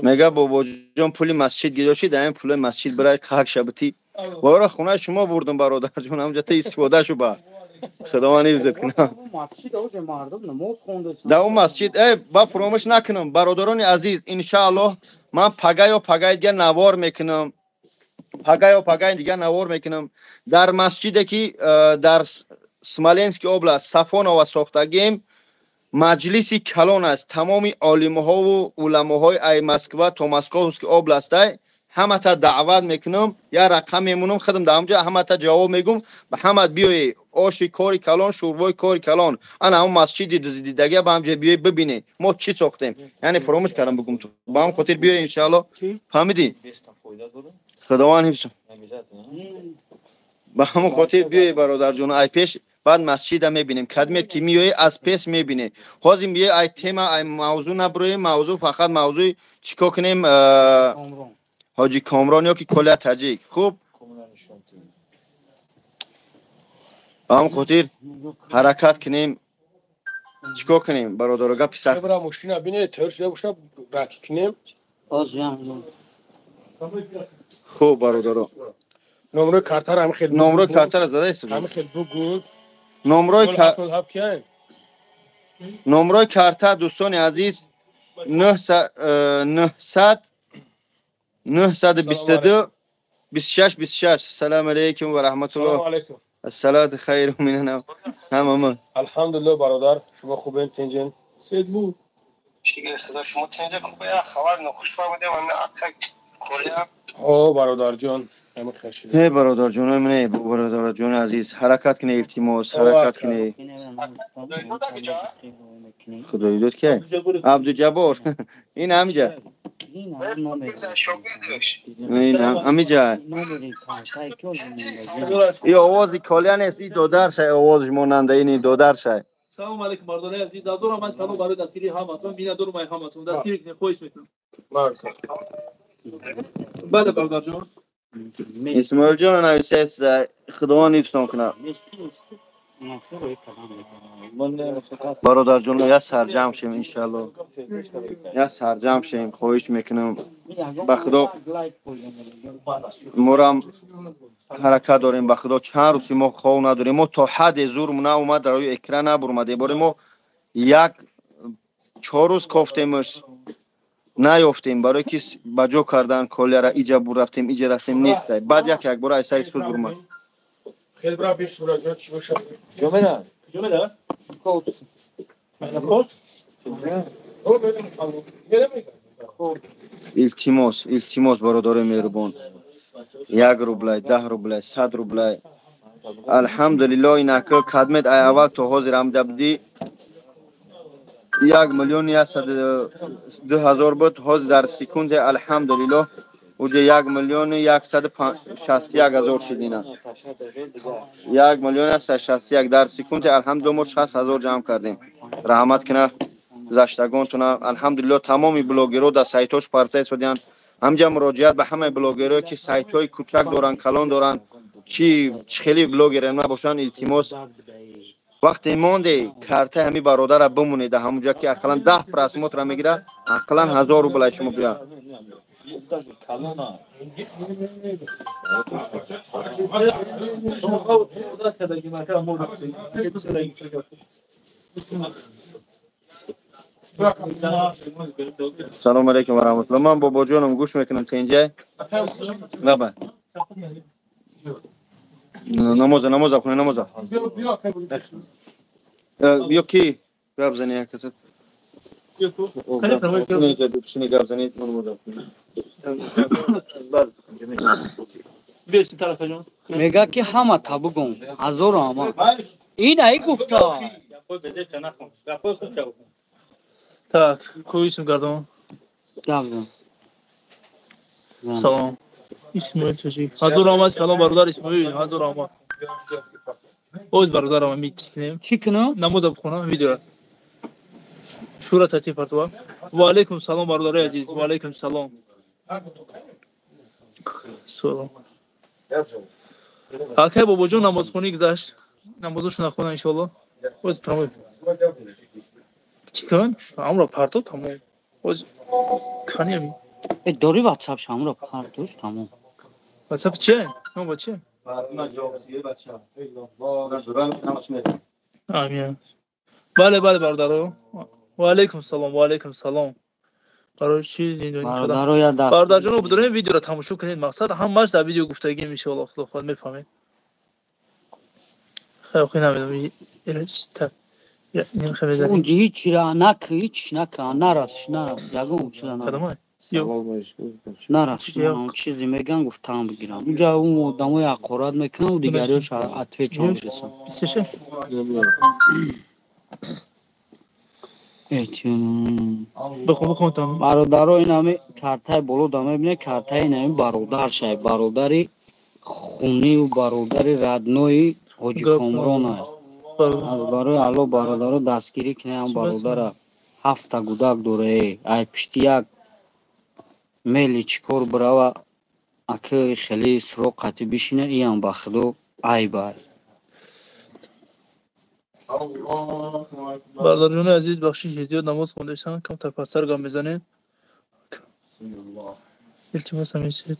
میگه بابا جان پول مسجد گذاشتی در این پول مسجد برای قحق شبتی وارا خونه شما بردم برادر جون همونجا تا استفاده شو با خداوند حفظ کنه در اون مسجد با فراموش نکنم برادران عزیز ان شاء الله من پگای دیگه نوار میکنم پگای دیگه نوار میکنم در مسجدی که در سمالنسک اوبلاست صفان و ساختگیم مجلسی کلان است تمام عالم‌ها و علماهای ای مسکو تا مسکوسک اوبلاست همه تا دعوت میکنم یا رقم میمونم خودم در اونجا همه تا جواب میگم به همه بیای آشی کاری کلان شوربای کاری کلان انا اون مسجد دیدگی با همجا بیای ببینی ما چی ساختیم یعنی فراموش کردم بگم تو با هم خاطر بیای ان شاء الله فهمیدی خداوند حفظ با هم خاطر بیای برادر جون ای پیش بعد مسجد میبینیم کدمت که میای از پس میبینه حاضر بیای ای تема ای موضوع نبرویم موضوع فقط موضوع چیکار کنیم حاجی کامران یا که کلا تاجیک خوب هم خاطر حرکت کنیم چیکار کنیم برادرگا پسر
برا ماشین ببینه ترش نباشه راکی کنیم
خوب برادر
نمره کارتر هم خیلی
نمره کارتر زده است
هم خیلی بگو
نمره کارتر دوستان عزیز 922 26 سلام علیکم و رحمت الله الصلاه خیر مننا تمام
الحمدلله برادر شما خوبین تنجین
سید بود
شیگر صدا شما تنجه خوبه خبر نخوش فهمیده من اکا کوریا
برادر جان همه خیر شده
هی برادر جون منه برادر جون عزیز حرکت کنه التماس حرکت کنه خدای داد که عبدالجبار این همجا این همجا این آواز کالیان است این دودر شای آوازش ماننده این دودر شای
سلام علیکم مردان عزیز از دورم من سلام برای دستگیری همتون بینا دور مای همتون دستگیری کنید خوش میکنم بله برادر جان
اسماعیل جان نویسه است خداوند حفظتون کنه برادر جون یا سرجم شیم انشالله یا سرجم شیم خواهش میکنم به خدا مرام حرکت داریم به خدا چند روزی ما خواب نداریم ما تا حد زورمون اومد در روی اکران نبرمده باره ما як 4 рӯз кофтемаш наёфтем, барое ки ба ҷо кардан колияра иҷа бу рафтем иҷа рафтем нест. Баъд як бора айсаи суд бурмад.
خیلی برای پیش رو راجع چی باشه
جمله
илтимос бародари меҳрубон 1 рублай 10 рублай 100 рублай алҳамдулиллоҳ инака кадмет ай аввал то ҳозир амдабди 1,102,000 буд ҳозир дар секунде алҳамдулиллоҳ уже 1,161,000 шидина 1,161 дар секунде алҳамдулиллоҳ мо 60,000 ҷамъ кардем. раҳмат кина гузаштагонтуна алҳамдулиллоҳ тамоми блогерҳо дар сайтҳош партия истодиянд. ҳамҷа муроҷиат ба ҳамаи блогерҳое ки сайтҳои кӯчак доранд калон доранд чи хеле блогере набошанд илтимос вақте монде карта ҳами бародара бимонеда ҳамонҷа ки ақаллан 10 просмотра мегира ақаллан 1000 рублай шумо биёд. салому алейкум ва раҳматуллоҳ. ман бобоҷонам гӯш мекунам тенҷай наба намоза хӯне намоза биё ки гап зани як каса пишини гап зани
мега ки ҳама табугон ҳазору ҳама ин ай гуфта
Так, коисм гардон.
гавзан
Салом. Исмоил чаши. Ҳазор омад калом бародар Исмоил, ҳазор омад. Оз бародарам митикнем.
чӣ кунам
намоз бихонам видео. Шура тати фатва. Ва алейкум салом бародари азиз. Ва алейкум салом. Салом. Акай бобоҷон намозхонӣ гузашт. Намозошо нахонам иншоаллоҳ. Оз прамой. Чикан? Амро парто тамом. Оз канем.
дори ватсап шамро партош тамом.
WhatsApp чиye? Ne bu çiye? Amin. Bale bardaro. Ve aleyküm selam. Qaror چی
برادرو یا دست
بردار جان بدون ویدیو را تماشا کنید مقصد هم ماش در ویدیو گفتگی ان شاء الله خود میفهمید خیلی خوب نمیدونم تا این خیلی
اون هیچ را هیچ نراست یگون چیزا
خدمت
نراست چیزی میگن گفتم بگیرم اونجا اون آدمای حقارت میکنن و دیگریش عطفه چون میرسن
26 بخون تام
برادرها این همه کارتای بالا دامه بینه کارتای این همه برادر شای برادری خونی و برادری ردنوی حاجی کامران های از برای علا برادرها دستگیری کنه هم برادر 7 گودک دوره ای پشتی یک میلی چیکار برای اکه خیلی سراغ قطعی بشینه این هم بخدو ای بای
بردار جون عزیز بخشش زیاد نماز خوندهشن کم تا پسر گام بزنه التماس همیشه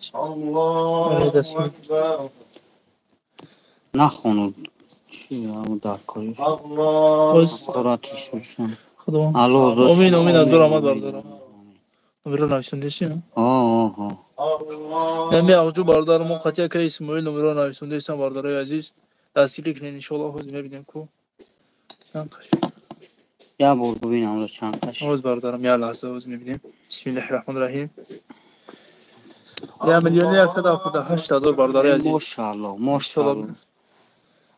نخوند چی همون در کارش قرآتی شدشن
خدا امین از دور آمد بردارم نمره نویسندهشی نمی آجو بردارم و خطیه که اسماعیل نمره نویسندهشن بردارای عزیز دستگیری کنین انشاءالله حوض میبینیم کو چند قش
یا بار ببینم رو چند قش
حوض بردارم یا لحظه حوض میبینیم بسم الله الرحمن الرحیم یا میلیونی 178,000 بردارای عزیز
ماشاءالله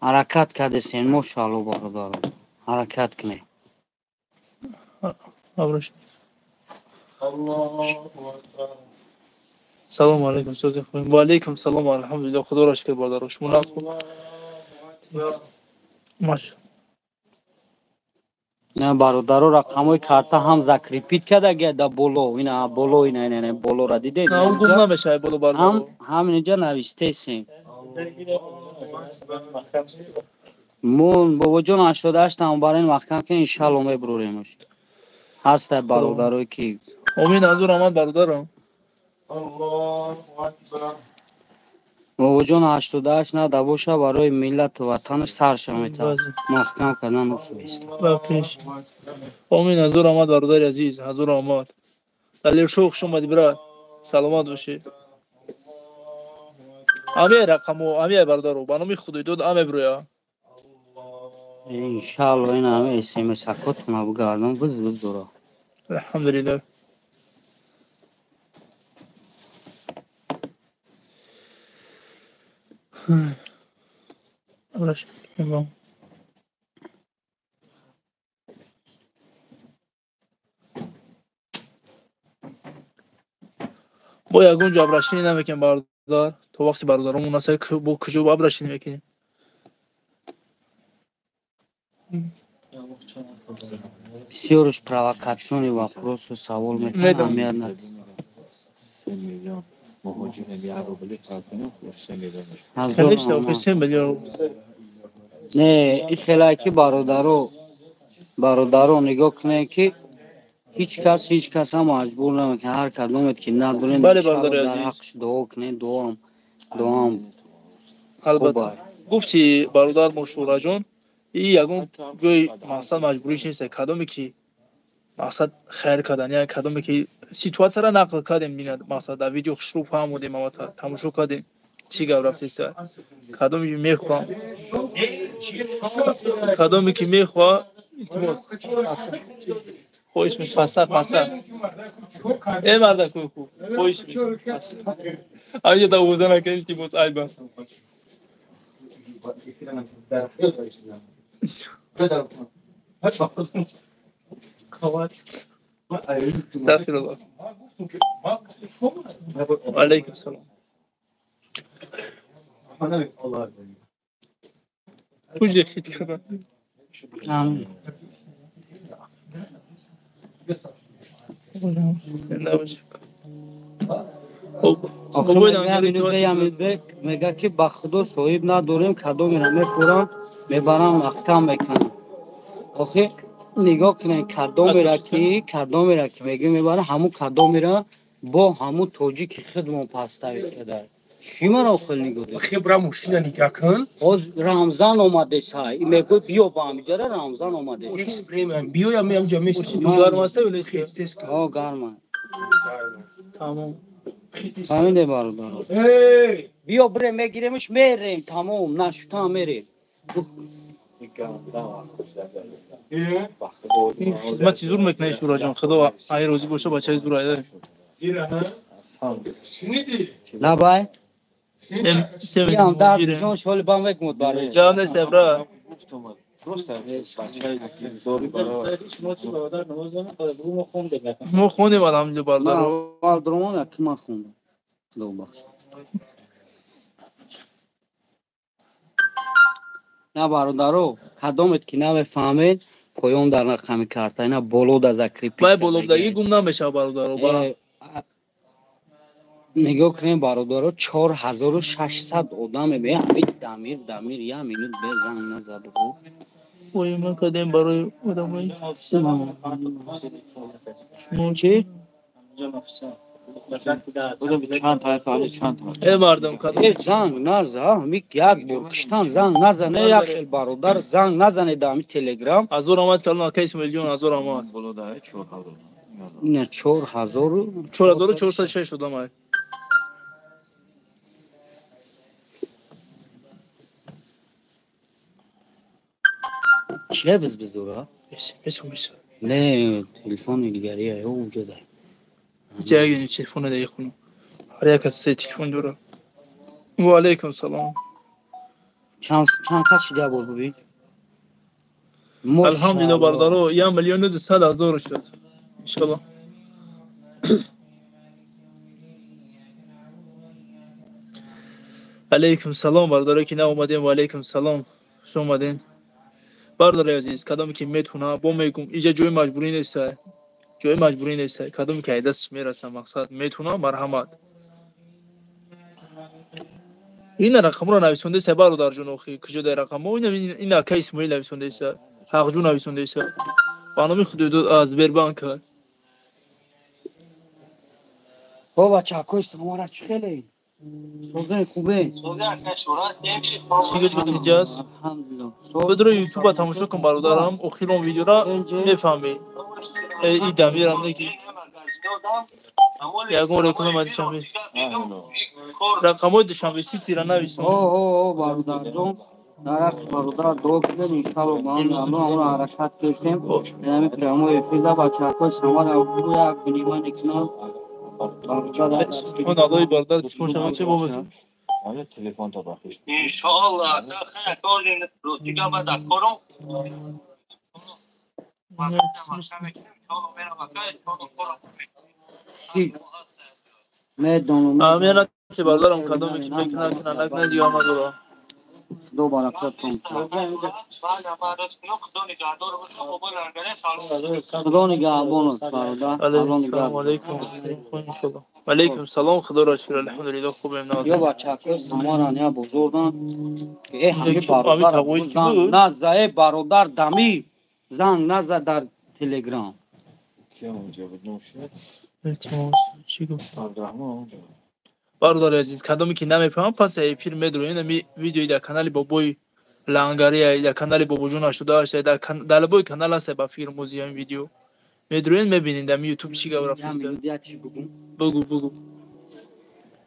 حرکت کردین ماشاءالله بردارم حرکت کنی
ابرش سلام علیکم سوزی خوبیم و علیکم سلام الحمدلله خدا را شکر بردار شما نخو ماش
نه برادرو رقمای کارتا هم زک ریپیت کرده گه بولو اینا بولو اینا بولو را دیده
نه اون گم نمیشه بولو بردارو
هم اینجا نوشته سیم مون بابا جان 88 هم برای این وقت که انشالله میبروریمش هست برادرای کی
امین حضور آمد برادرم
бобоҷон 88 надабоша барои миллату ватанаш сарша метавад
баъзе.
маҳкам кардан усуист.
ба пеш. Омин ҳазор омад бародари азиз, ҳазор омад. Далер шоу хуш омадӣ брат. Саломат бошӣ. Амияй рақамо, амияй бародаро, ба номи Худои дод амяй бироя.
иншалло ин ҳама смсакотона бигардам биз дора.
Алҳамдулиллаҳ. Абраш. бо ягон ҷо абрашинӣ намекунем бародар, то вақти бародаромон асай бо куҷо абрашинӣ мекунем.
бисёрш провокатсиони вопросу савол метавонам надад.
3 миллион муҳоҷирин яро билет кардем, 3 миллион.
Конечно, 3 миллион.
Не, ин хелае ки бародаро нигоҳ кунед ки ҳеҷ каса маҷбур намекунад. ҳар кадомет ки надонед
Бале бародари азиз.
ҳаққиш дуо кунед, дуоам
Албатта. Гуфти бародар Мошураҷон, ин ягон гӯй мақсад маҷбуриш нест. Кадоме ки мақсад хайр кардан, яъне кадоме ки ситуатсияро нақл кардем, мақсад дар видео хушрӯ фаҳмудем, амата тамошо кардем чӣ гап рафтеста. Кадоме ки мехоҳам, кадоме ки мехоҳам илтимос хоҳиш мекунам паса. Мардакӯи хуб, хоҳиш мекунам. Аминҷо давоза накунед илтимос айба. Astagfirullah. Aleyküm selam. Kujde fit kadar.
амин. Охир мега ки ба худо соҳиб надорем, кадомеро мехӯрам, мебарам маҳкам мекунам. Охир нигоҳ кунед, кадомеро ки мегӯ мебарам, ҳамун кадомеро бо ҳамун тоҷики худмон паставид кадар. Чӣ маро охир нигоҳ доред?
خیلی برای ماشین نگاه کن.
ҳоз рамзан омаде сай. Мегӯ биё ба ҳамиҷара рамзан омаде.
ماشین بریم. بیو یا میام جا میست.
Ҷармаса виле
تست کن.
О, гарма.
тамом.
Ҳамиде бародаро.
ای.
биё бире мегиремш мерем, тамом, нашутам мерем.
Хизмати зур мекунед Шураҷон. Худо ай розӣ боша бачаи зур айда.
Набай.
Сем
Ям дар ҷон шоли ба мекмуд барои.
ҷавон нест бра. мо хонем алҳамдулилла бародаро.
Мардумон ки ман хондам. Худо бахш. На бародаро, кадомет ки намефаҳмед, поён дар рақами карта, ина боло да закрепи.
Май болобдагӣ гум намешав бародаро.
нигоҳ кунед бародаро, 4600 одаме ҳамин дамир 1 минут бе занг назаду.
Ой, ма кадем барои одамои
шумо чӣ?
мардам кадом
занг наза, мик як бор киштам занг назане, яхел бародар занг назанед дар телеграм.
азор омад калон ака Исмоилҷон азор омад.
ина
4406 одамай.
чия biz dora?
Месо.
Не, телефони дигария ё уҷода.
Ҷагини телефони дай хуно. Ҳар як аз се телефон дора. Ва алейкум салом.
чанд кас шида бор буби?
Алҳамдулилла бародаро, 1 миллион 200,000 шуд. Иншаллоҳ. алейкум салом бародаро ки наомадем. Ва алейкум салом. хуш омадем. Бародари азиз, кадоме ки метавонам бо мегум, инҷа ҷои маҷбурӣ нест. Кадоме ки айдастиш мерасам мақсад метавонам, марҳамат. ина рақамро нависондеса бародарҷон, охи куҷо дай рақамо? Ина ака Исмоил нависондеса, ҳақҷӯ нависондеса. Ба номи Худои дод аз Сбербанка.
Баба чакои самара чӣ хеле? سوزن خوبه
چی گفت اینجاست
الحمدلله
بدر یوتیوب تماشا کن برادرم اخیر اون ویدیو را میفهمی ای دمیرم نگی یگون رکن اومدی شنبه رقمای دوشنبه سی تیره نویسم
اوه برادر جون درخت برادر دو کردن انشالله با هم الان حرکت کردیم یعنی پیامو افیدا بچه های سامان او یک بنیمان اکنان
اون آقای برادر بسکن شما چه بابد
آیا تلفن تا بخیش
انشالله خیلی کارین روزیگا بعد کارم
شیک میدونم
آمیانه چه برادرم کدام که میکنه که نکنه دیگه آمد برو
دو برکت کن خدا نگهبانت برادر
سلام علیکم انشالله علیکم سلام خدا را شکر الحمدلله خوبم
یا
نازم
بچه های سامان یا بزرگان که ای همه
آمی
برادر
تقوی کی
زنگ
بود؟
نزده برادر دمی زنگ نزد در تلگرام
که اونجا بود نوشید
التماس چی گفت
عبدالرحمن اونجا
برادر عزیز کدامی که نمیفهم پس افیر میدرو این ویدیوی در کانال بابوی لانگاری در کانال بابو جون 88 در لبوی کانال است با فیر موزی این ویدیو میدروین میبینین در یوتیوب چی گفت رفتید بگو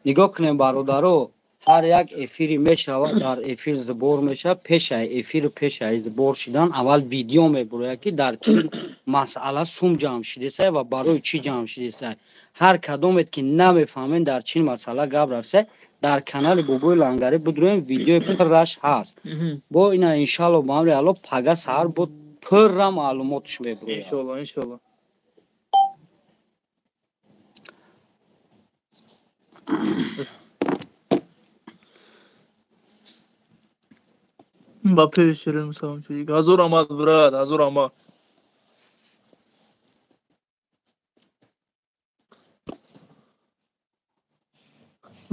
نگاه کنیم برادرو هر یک افیری میشود در افیر زبور میشه پیش افیر پیش زبور شدن اول ویدیو میبره که در چی مسئله سوم جمع شده سه و برای چی جمع شده سه هر کدومت که نمیفهمین در چی مسئله گپ رفته در کانال بوبوی لنگری بدروین ویدیو پرش هست با اینا انشالله با امر الله پگا سر بود پر معلوماتش میبره
انشالله با پیش شیرین سلام چیزی حضور آمد براد حضور آمد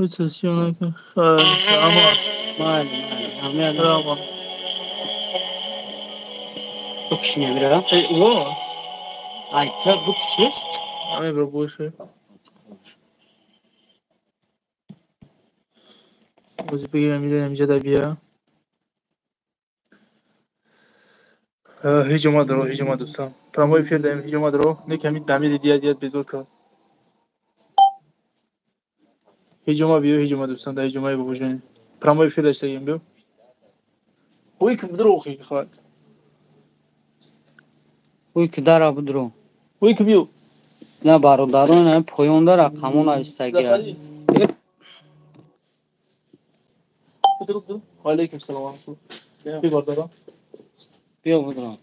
سسیونه که خیلی آمد آمد
بکشی نمیره
ای اوه
ایتر بکشیش
همه برو بوی خیلی بازی بگیرم میده اینجا در بیا هیچ اومد دوستان پراموی فیر داریم هیچ اومد رو نکمی دمیر دیاد بزرگ کن هیچ اومد دوستان در هیچ اومد ببوشن پراموی فیر داشته گیم بیو اوی که بدرو خیلی خواهد
اوی که در بدرو
اوی که بیو
نه برادران پویونده رقمون استگی
بدرو علیکم سلام بی بردارم
بیا بدرو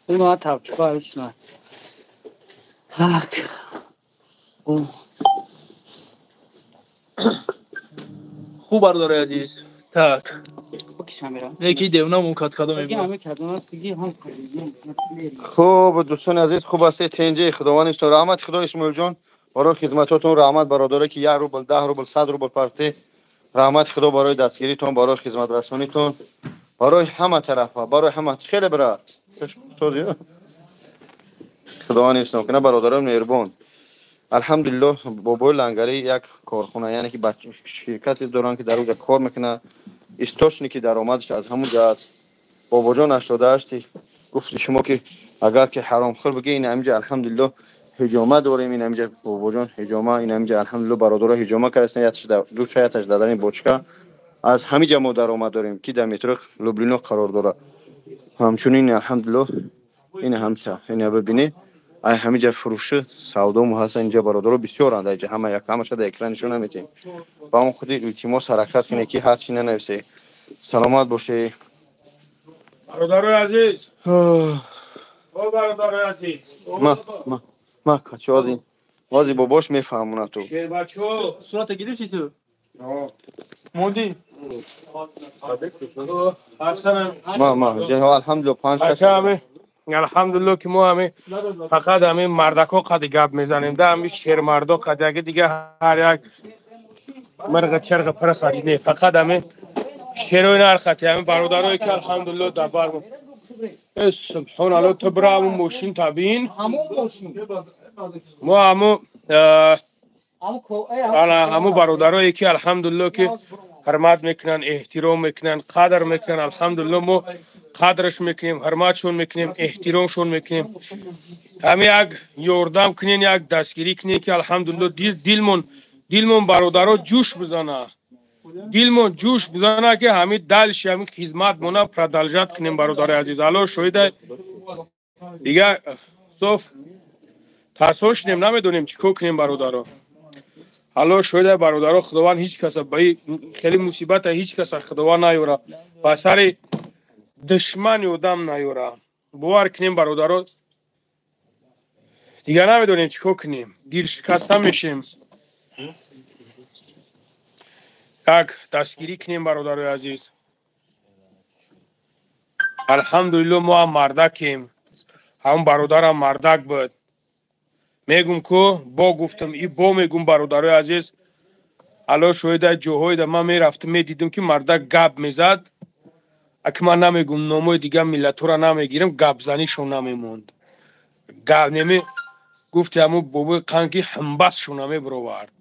این ما تبچه هایش نه
خوب برداره عزیز تک
بکشم میرم
یکی دیونم اون کات کدوم
بگی
میبود
همه کدومت بگی هم
خوب دوستان عزیز خوب است تنجه خداوندتون رحمت خدا اسماعیل جان برای خدمتاتون رحمت برادره که 1 روبل 10 روبل 100 روبل پرته رحمت خدا برای دستگیریتون برای خدمت رسانیتون برای همه طرفا برای همه خیلی برات خداوند اسم کنه برادرم مهربان الحمدلله بابای لنگری یک کارخانه یعنی که بچه شرکت دارن که در اونجا کار میکنه استاشنی که درآمدش از همونجا است بابا جان 88 گفت شما که اگر که حرام خور بگی این همینجا الحمدلله حجامه داریم این همینجا بابا جان حجامه این همینجا الحمدلله برادرها حجامه کردن یاتش دو شایتش دادن بوچکا از همینجا ما درآمد داریم که در مترو لوبلینو قرار داره همچنین الحمدلله این همسا این ببینید ای همینجا فروش سودا مو هست اینجا برادرها بسیار اند اینجا همه یک همش در اکران نشون نمیتیم با اون خودی التماس حرکت کنه که هر چی ننویسه سلامت باشه
برادر عزیز او برادر عزیز
ما کچه وازی باباش میفهمونه تو
شیر بچو
صورت گرفتی تو موندی
ما الحمدلله 5
بچه همه الحمدلله که ما همه فقط همه مردکا قد گپ میزنیم ده همه شیر مردا قد دیگه هر یک مرغ چرغ پر خریده فقط همه شیر و نر خطی همه برادرایی که الحمدلله دبر سبحان الله تو برای همون ماشین تبین ما همو برادرایی که الحمدلله که حرمت میکنن احترام میکنن قدر میکنن الحمدلله ما قدرش میکنیم حرمتشون میکنیم احترامشون میکنیم همه یک یاردم کنین یک دستگیری کنین که الحمدلله دیلمون برادرها جوش بزنه دیلمون جوش بزنه که همین دلش همین خدمت مونه پردلجت کنیم برادر عزیز الله شویده دیگه صف ترسوش نمیدونیم چیکار کنیم برادرها الله شویده برادرها خداوند هیچ کس به خیلی مصیبت هیچ کس خداوند نیوره با سر دشمن یودم نیوره باور کنیم برادرها دیگه نمیدونیم چیکار کنیم دیر شکسته میشیم یک دستگیری کنیم برادر عزیز الحمدلله ما هم مردکیم هم برادرم مردک بود میگم که با گفتم ای با میگم برادر عزیز الله شویده جاهای ده من میرفتم میدیدم که مردک گپ میزد اگه من نمیگم ناموی دیگه ملت را نمیگیرم گپ زنیشون نمیموند گپ نمی گفت همون بابای قنگی همبس شون نمیبرورد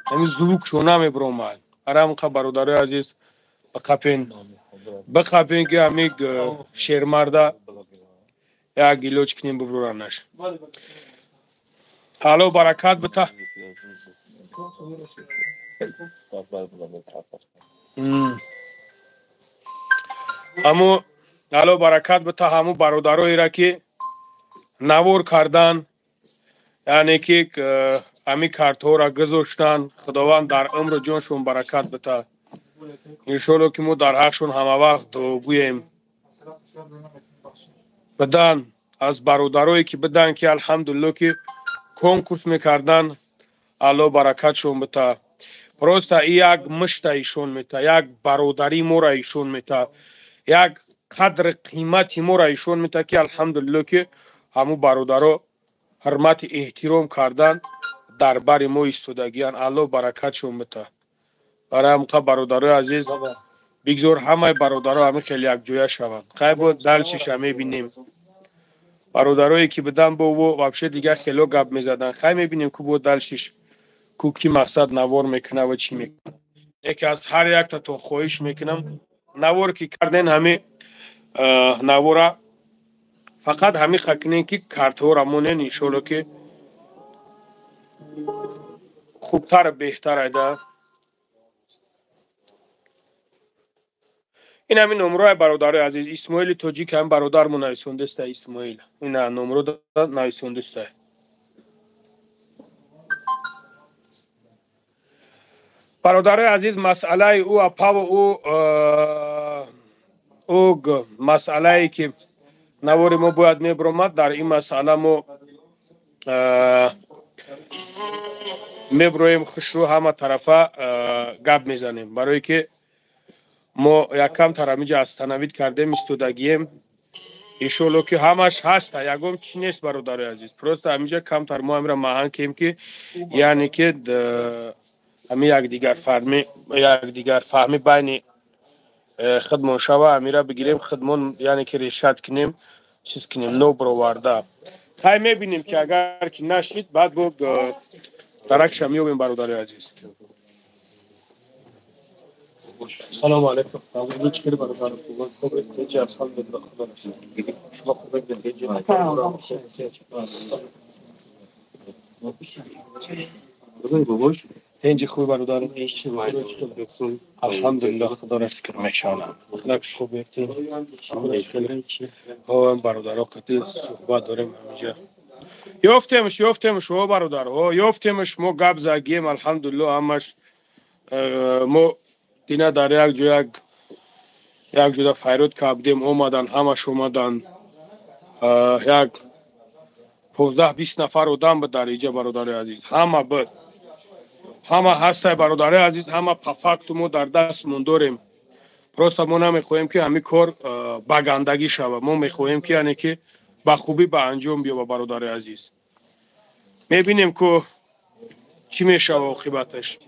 همین زوک شون نمیبرومد ارام که برادر عزیز بخپین که همین شیرمرده یک گیلوچ کنیم ببرورنش حالا برکت بته همو حالا برکت بته همو برادرایی را که نوور کردن یعنی که همین کارت‌ها را گذاشتن خداوند در عمر جانشون برکت بته انشالله که ما در حقشون همه وقت گوییم بدن از برادرایی که بدن که الحمدلله که کنکورس میکردن الله برکتشون بته پروسته یک مشت ایشون میته یک برادری ما را ایشون میته یک قدر قیمتی ما را ایشون میته که الحمدلله که همو برادرها حرمت احترام کردن در بر ما ایستادگیان الله برکتشون بته برای همه برادرای عزیز بگذار همه برادرها همه خیلی یک جویا شوند خیلی بود دلشش همه بینیم برادرایی که بدن با و وابشه دیگه خیلی گپ میزدن خیلی میبینیم که بود دلشش کوکی مقصد نوار میکنه و چی میکنه یکی از هر یک تا خواهش میکنم نوار که کردن همه نوارا فقط همه خکنین که کارت‌ها را مونن انشالله که خوبتر بهتر ایده این همین نمره برادر عزیز اسماعیل توجیک هم برادرمون نایسونده است اسماعیل این نمره داد نایسونده است برادر عزیز مسئله او اپا و او مسئله که نوار ما باید میبرمد در این مسئله ما میبرویم خوشرو همه طرفه گپ میزنیم برای که ما یکم ترمیج از تنوید کردیم استودگیم ایشالله که همش هست یکم چی نیست برادر عزیز پروست همیشه کمتر ما امرا مهان کیم که یعنی که همی یک دیگر فهمی بین خدمون شوه امیره بگیریم خدمون یعنی که ریشت کنیم چیز کنیم نو برآورده خیلی میبینیم که اگر که نشید بعد با درکش میوبیم برادر عزیز سلام علیکم روز چطوری برادر خوب تیجی الحمدلله خدا نشد شما خوب تیجی باباش تیجی خوب برادر الحمدلله خدا را شکر میشانم لک خوب تیجی ها برادر قطعی صحبت داریم همینجا یافتیمش او برادر یافتیمش ما گپ زدیم الحمدلله همش ما دینا در یک جا فیروت کردیم اومدن همش اومدن یک 15-20 نفر آدم به در اینجا برادر عزیز همه هسته برادر عزیز همه پفکت ما در دستمون داریم پروست ما نمیخواهیم که همین کار بگندگی شود ما میخواهیم که یعنی که به خوبی به انجام بیاید برادر عزیز میبینیم که چی میشه عاقبتش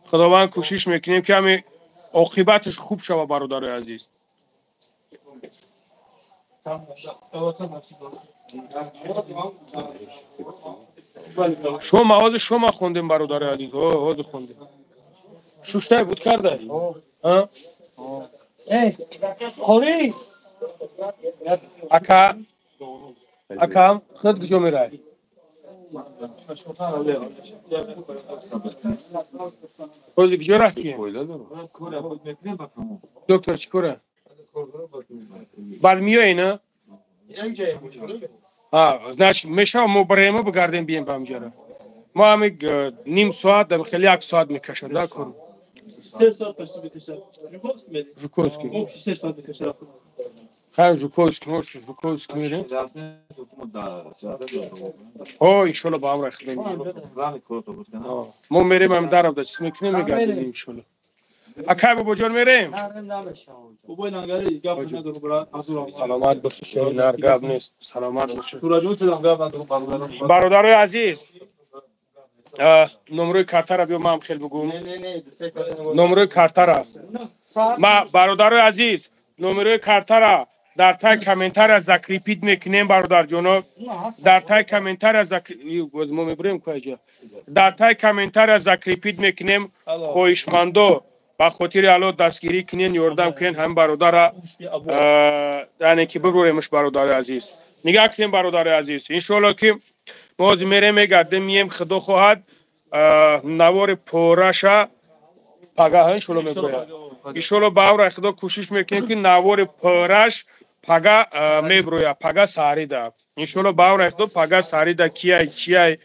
خداوند کوشش میکنیم که همین عاقبتش خوب شود برادر عزیز شما مغازه شما خوندیم برادر عزیز حاضر خوندیم شوشتای بود کرده ها
خوری
اکام خود کجا میره حاضر کجا رفتی دکتر چیکاره بعد میای نه значит میشه ما بریم بگردیم بیایم به همجا ما هم نیم ساعت در خیلی یک ساعت میکشه دا کن
3 ساعت پس بکشه
ژوکوفسکی
3 ساعت بکشه
خیلی ژوکوفسکی ما ژوکوفسکی میریم ایشالا با هم رخ ما میریم هم درم دا چیز میکنیم میگردیم ایشالا اکای بابا جان میریم
بابای نگاری گپ ندارم برای حضور
سلامت باشی شیر نرگب نیست سلامت باشی
سوراجون تدام گپ ندارم
برادر عزیز نمره کارت را بیا ما هم خیلی بگوم نمره کارت را ما برادر عزیز نمره کارت را در تای کامنتر از ریپیت میکنیم برادر جانو در تای کامنتر از ما میبریم کجا در تای کامنتر از ریپیت میکنیم خواهشمندو با خاطر الله دستگیری کنین یاردم کنین هم برادر یعنی که ببریمش برادر عزیز نگاه کنیم برادر عزیز ان شاء الله که ما میریم میگردیم میم خدا خواهد نوار پوراشا پگاه ان شاء الله میبره ان شاء الله باور خدا کوشش میکنیم که نوار پوراش پگاه میبره پگاه ساریدا ان شاء الله باور خدا پگاه ساریدا کیای چیای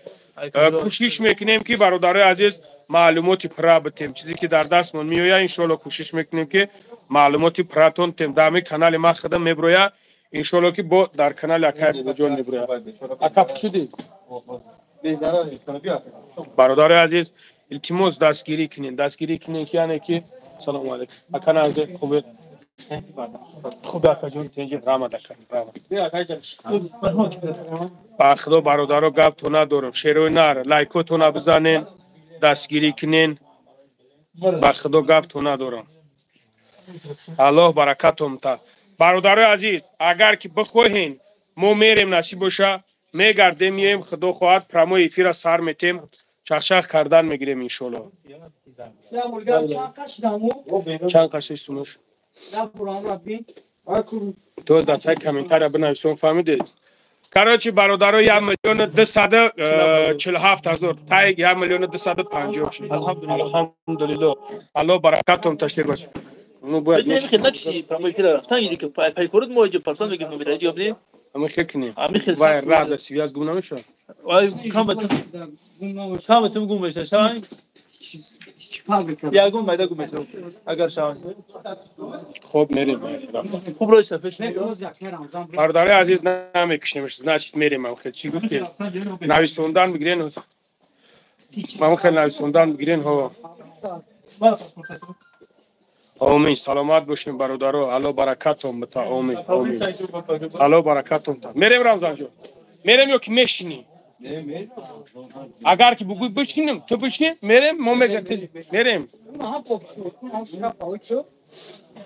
کوشش میکنیم که برادر عزیز معلوماتی پرا بتیم چیزی که در دستمون میآید ان شاء الله کوشش میکنیم که معلوماتی پراتون تیم دامی کانال ما خدمت میبره ان شاء الله که با در کانال اکای بجون میبره اکا پشدی برادر عزیز التماس دستگیری کنین که یعنی که سلام علیکم اکا نازه خوب اکا جون تنجی رحمت اکا خدا برادر گپ تو ندارم شیروی نر لایکو تو نبزنین دستگیری کنین با خدا گپ تو ندارم الله برکتم تا برادر عزیز اگر که بخواین ما میریم نصیب باشه میگردیم میایم خدا خواهد پرامو افیر سر میتیم چخشخ کردن میگیریم ان شاء الله چند قش سونش تو در تای کامنتر بنویسون فهمیدید کراچی برادرای 1,247,000 تای 1,250,000 الحمدلله الله برکتم تشکر باشه
نو باید نمیخواد نکسی پرامو افیر رفتن یکی که پای کورد موجه پرتون میگیم میراجی ابنی
اما خکنی
امی خیلی
وای راد سیاز گم نمیشه
وای کامتم گم بشه شاین یا گم میده گم بشه اگر شاین
خوب میریم
خوب روی صفحش
برادر عزیز نمیکشیمش значит میریم ما خیلی چی گفتی نویسوندن میگیرین ما خیلی نویسوندن میگیرین ها آمین سلامت باشین برادرها الله برکتون بتا آمین الله برکتون تا میریم رمضان جون میریم یا که میشینی اگر که بگوی بشینیم تو بشین میریم ما میریم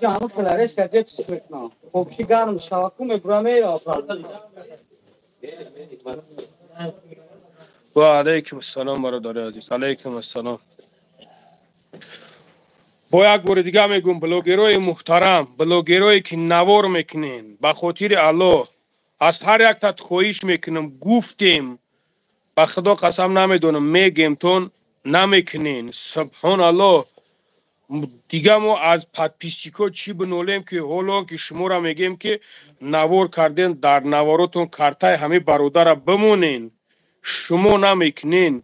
جانو فلارس کرده پسیکنا خوبشی گرم شاکو میبرامه
و علیکم السلام برادر عزیز علیکم السلام با یک بار دیگه میگم بلوگرای محترم بلوگرایی که نوار میکنین به خاطر الله از هر یک تات خواهش میکنم گفتیم به خدا قسم نمیدونم میگیم تون نمیکنین سبحان الله دیگه ما از پادپیسیکو چی بنولیم که حالا که شما را میگیم که نوار کردین در نواراتون کارتای همه برادر بمونین شما نمیکنین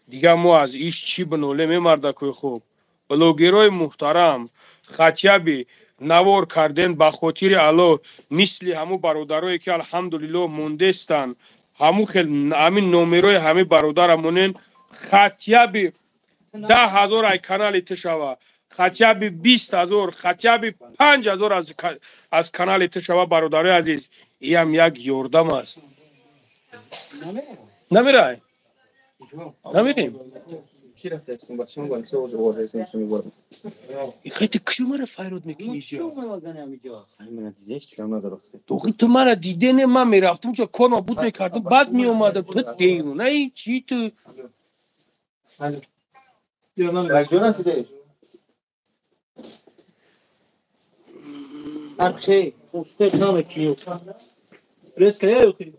دیگه ما از ایش چی بنولیم مردکوی خوب بلوگرای محترم خطیبی نوار کردن با خاطر الله مثل همو برادرایی که الحمدلله موندستن همو خیلی همین نومرای همه برادرمونن خطیبی 10,000 ای کانال تشوا خطیبی 20,000 خطیبی 5,000 از کانال تشوا برادرای عزیز این هم یک یاردم است نمیره نمیریم خیلی کشو مرا فریاد میکنی
چی اومدن اینجا؟
تو مرا دیده نه من میرفتم چه کار ما بود میکردم بعد میومدم تو دیگه نه چی تو
Akşe, usta tam ki.
Rest é eu que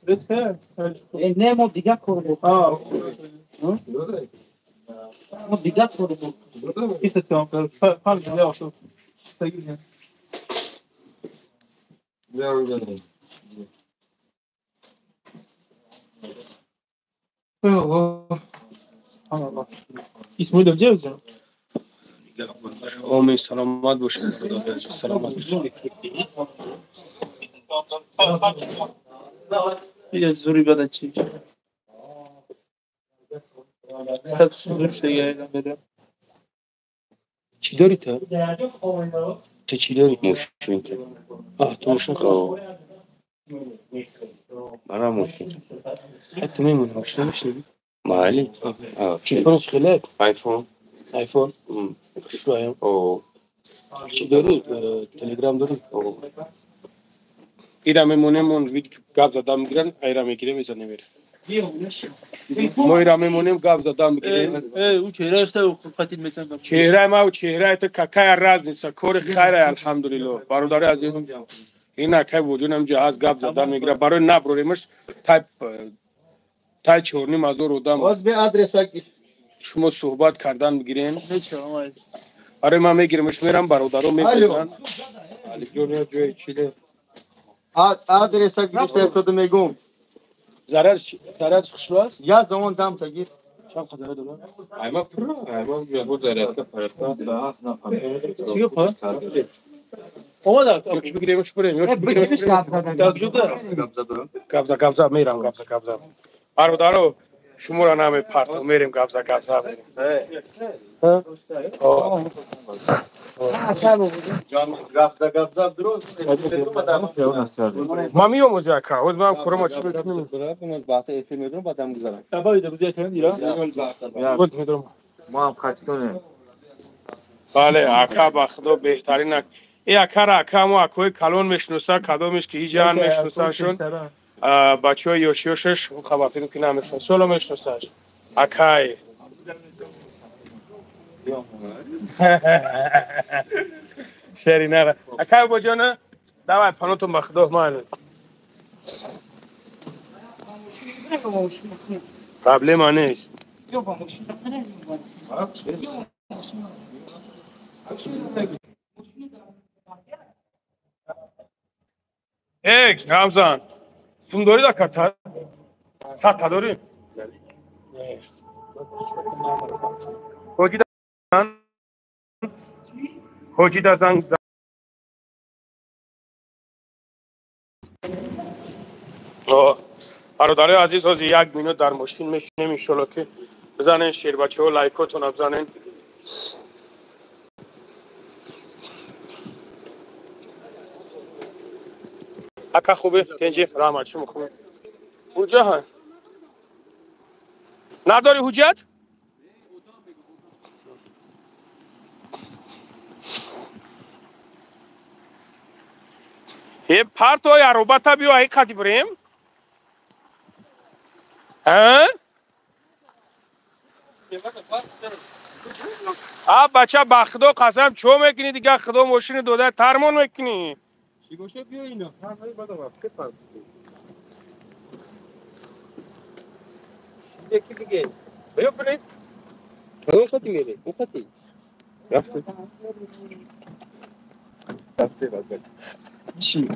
Rest é.
Ne mo diga kordu.
Ah.
Mo diga kordu.
İşte tamam. Fark ne olsun. Sevgili. Allah. İsmi de Cevdet.
آمین سلامت باشه سلامت باشه
یه زوری بدن چی سب سوزش دیگه بده
چی داری تو؟ تو چی داری؟
مشکل
آه تو مشکل خواه
منم مشکل
حتی میمونی مشکل میشنی؟
مالی
تلفن چقدر؟
آیفون
آیفون؟ شویم چی داری؟ تلگرام داری؟ ایرا میمونیم اون ویدیو گاب زدم میگیرن ایرا میگیره میزنه میره ما ایرا میمونیم گاب زدم میگیریم
او چهره افته و خطیل میسن
چهره ما و چهره تو ککای راز نیست کور خیره الحمدلله برادر عزیزم این اکای وجودم جهاز گاب زدم میگیره برای نبروریمش تای چورنیم از او دام
باز به آدرس
شما صحبت کردن میگیرین
هیچ آمد
آره من میگیرمش میرم برادرو میگیرن علی جون جوی چیله
آدرس گرفتم میگم
ضرر خشواست
یا زمان دام تگیر
چند خدای دلار
Ayma pura, ayma bu zararda parata.
چیه پا؟ آمد
یکی بگیریمش بریم یکی
Bıkmış
بگیریمش
kapsadan.
گابزا میرم گابزا برادرو شما را نمی پرتو میریم گابزا میریم
گابزا درست
ما میام موزه که از من کورم چی میکنیم
بحث افی میدونم بعدم گذارم
ابایی ده بزیه تن دیرا
بود میدونم
ما هم خط کنیم.
بله اکا با خدا بهترین ای اکا را اکا ما اکوی کلون میشنوسه کدومش که ایجان میشنوسه شون بچه های یوشیوشش خوابتون که نمیشنوسه سولو میشنوسه اکای شری نره اکای با جانه دعوت پانوتون با خدا ماله قبل ما نیست ایک رمزان سوم داری دا کتا تا داری حاجی دا زنگ برادر عزیز از یک مینوت در ماشین میشینیم انشالله که بزنین شیر بچه ها لایکاتون رو بزنین اکا خوبه تنجی رحمت شما خوبه اونجا ها نداری حجت؟ یه پرت های عروبتا بیو حقیقتی بریم ها؟ بچه با خدا قسم چو میکنی دیگه خدا ماشین دوده ترمون میکنی
چی باشه بیا اینا. همه بعد وقت فرض. یکی دیگه. بیا برید. کدوم خطی میری؟ اون خطی. رفته.
چی؟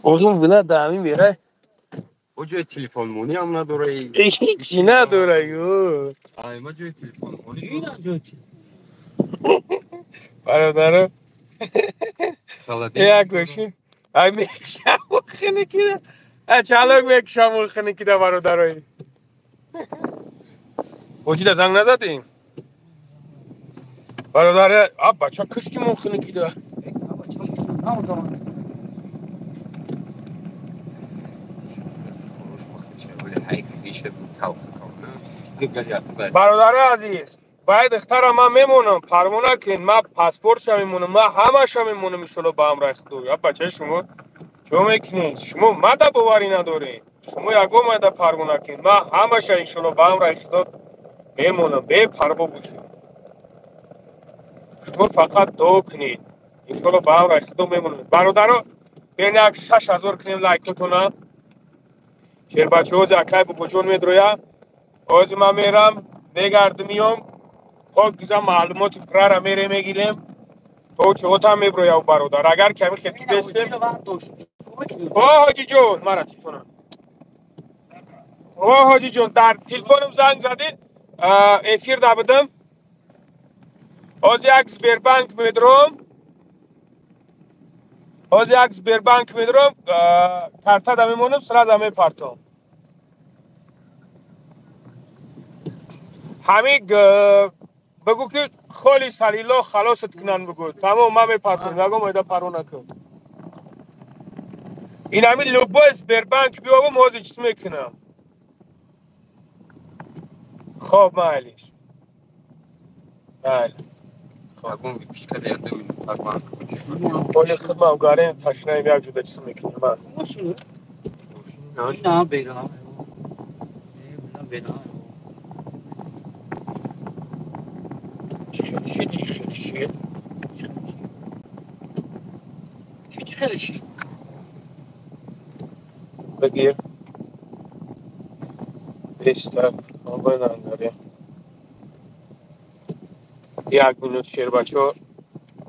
آقیم بنا دامی میره
او جای تلفن مونی هم نداره.
هیچی نداره یو
ما جای تلفن مونی اینا جای
برادره
خلاده.
یک گوشی ای میکشم و خیلی کده چالک میکشم و خیلی کده برادره حاجی ده زنگ نزدیم برادره بچه کشتیم و خیلی کده
میشه توقف کنم
برادر عزیز باید اختر من میمونم پروانه کن من پاسپورت میمونم من همه میمونم ایشالا با هم رخت یا بچه شما میکنید شما مده باوری نداری شما یکو مده پروانه کن من همه ایشالا با هم رخت میمونم به پروا باشید شما فقط دو کنید ایشالا با هم رخت میمونم برادر بین یک 6000 کنیم لایکتونه شیر بچه ها زکای با بجون میدرویا از من میرم میگرد میام پاک گیزا معلومات پرا میره میگیریم تو چوتا میبرویا برادر اگر کمی خیلی بستیم حاجی جون مرا تلفنم حاجی جون در تلفنم زنگ زدید افیر دا بدم از یک سبربانک میدروم از یک سبربانک میدروم کارتا دا میمونم سرا دا میپرتم همین بگو که خالی سریلا خلاصت کنن بگو تمام من میپرتم نگم ایده پرو نکن این همین لوبو سبربانک بیابم موزی چیز میکنم خب معلیش بله
خواهگون بیش کده یاد دوید فرمان
باید خدمه اوگاره تشنه یک جوده چیز میکنم من
نه بیرم بیرم
چی
خیلی شی
بگیر بیسته آنگاه نانگاره یک منوت شیر بچه ها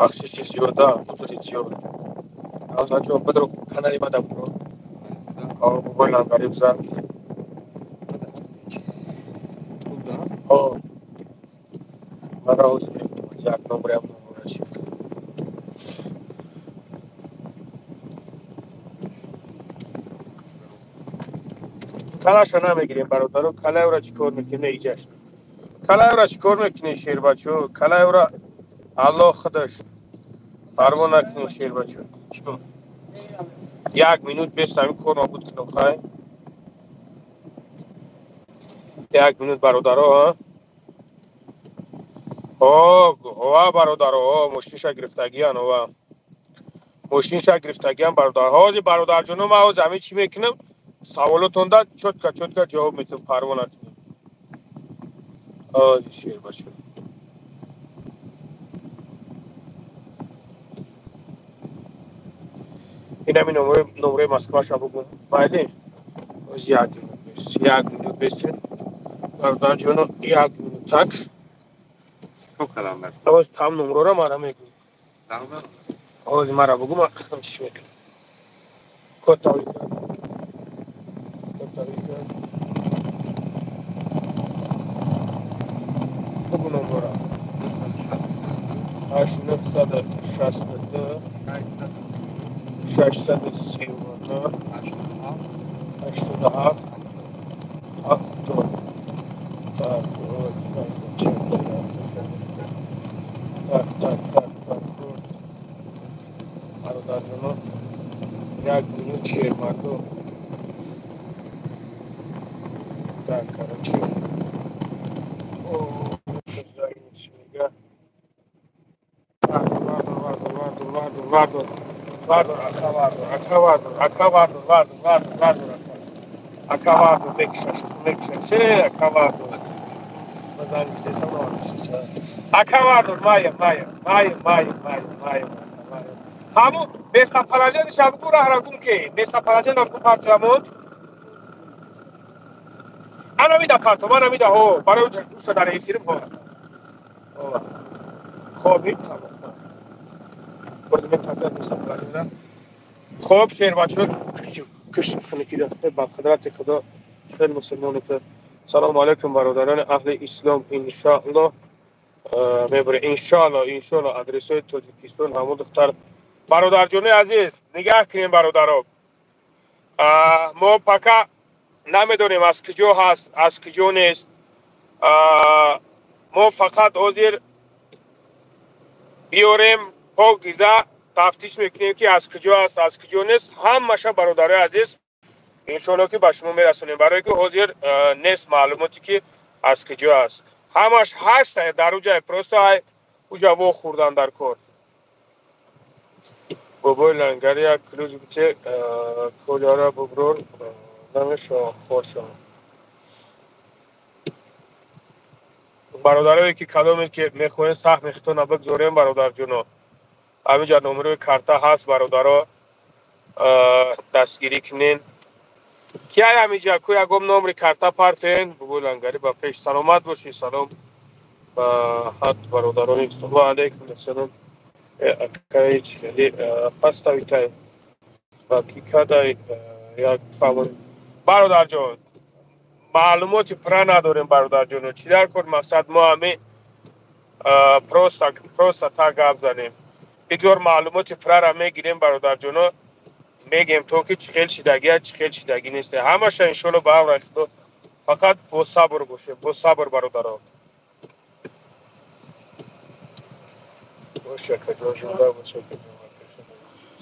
بخشش چیزی ها دا بزرگی چیزی ها از بچه ها بدرو کناری مدام برو بگوی نانگاری بزن من را حوض میکنم یک نمبره هم نمبره چی کلاش را نمیگیریم برادرو کلای او را چی کار میکنه ایجاش کلای او را چی کار میکنه شیر بچه ها کلای او را الله خودش پروا نکنه شیر بچه ها یک منوت بیست همین کار نبود کنم خواهی یک منوت برادرها هوا برادرها مشکلش گرفتگی هن هوا مشکلش گرفتگی هم برادرها هازی برادر جنو ما هاز همه چی میکنم سوالاتون دا چوتکا جواب میتونم پروا نکنم هازی شیر باشه این همین نمره مسکواش هم بگم بایدی از یک منوت بیستین برادر جنو یک منوت تک
خوب کلام برد
هاز تام نمره را مرا میگم
دارم برد
هازی مرا بگم اخم چیش میکنم کتاوی کرد بگو نمره را 862 639 87 70 برادر جنو یک منوت شیر مردم در کراچی بزایی چی میگه acabado mekşe acabado bazan şey sanıyor acabado maya hamu besta palaje nişabı kura harakum ke besta palaje na kupartamon ana mi da parto ana mi da ho baro usta dare firim ho خوبی tamam Burada taklar misafirlerden. خب شیر بچه کشتی فنکیده با خدمت خدا خیلی مسلمانه که سلام علیکم برادران اهل اسلام انشاءالله میبره انشاءالله ادرس های تاجیکستان همون دختر برادر جون عزیز نگاه کنیم برادرها ما پکا نمیدونیم از کجا هست از کجا نیست ما فقط حاضر بیاریم پاکیزه تفتیش میکنیم که از کجا است از کجا نیست همه برادرای عزیز انشالله که به شما میرسونیم برای که حاضر نیست معلوماتی که از کجا است همش هست در اونجا پروستا اونجا و خوردن در کار بابای لنگر یک کلوز بیته کلیاره ببرور نمیشه خورشان برادرایی که کدامی که میخواین سخت میختون بگذاریم برادر جونو همینجا نمره کارتا هست برادرها دستگیری کنین که همینجا کوی اگم نمره کارتا پارتین بابای لنگری با پیش سلامت باشی سلام حد برادران السلام علیکم السلام اکای چلی پاستا ویتای باقی کدای یک فاول برادر جان معلوماتی پرا نداریم برادر جان چی در کن مقصد ما همه پروستا تا گپ زنیم بگذار معلوماتی پرا را میگیریم برادر جان میگیم تو که چخیل شدگی نیست همش انشالله به هم رسید فقط با صبر باشه با صبر برادران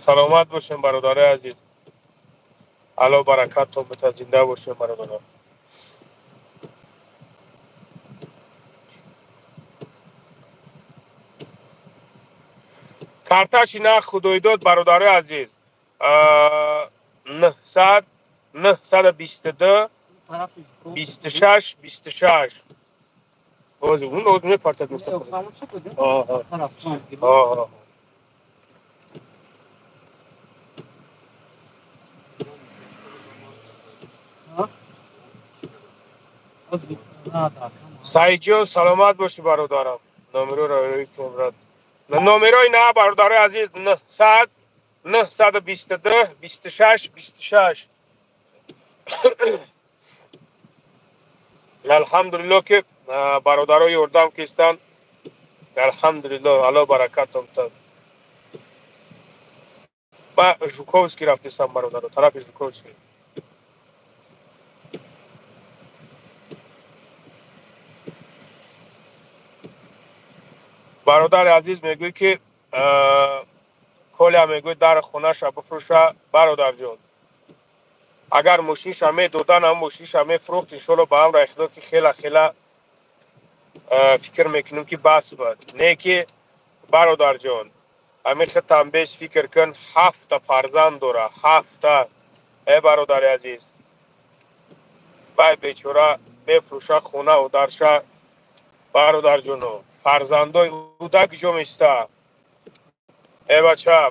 سلامت باشیم برادر عزیز الله برکت تو بتا زنده باشیم برادر کارتاش نه خدای داد برادر عزیز 922 26 باز اون روز میپرتد مستقیم سعید جان سلامت باشی برادرم نمره را روی کمرد نمره نه برادر عزیز 922 26 الحمدلله که برادرای اردم که استن الحمدلله الله برکت هم با ژوکوفسکی رفتستم برادر طرف ژوکوفسکی برادر عزیز میگوی که کلی میگوی در خونه شا بفروشه برادر جان اگر ماشینش می دادن هم ماشینش می فروخت انشالله با هم را اخدا که خیلی فکر میکنم که بس بود نه که برادر جان همین خطم بیش فکر کن 7 فرزند داره 7 ای برادر عزیز بای بیچاره بفروشه خونه و درشه برادر جانو فرزندای او دا کجا میسته ای بچه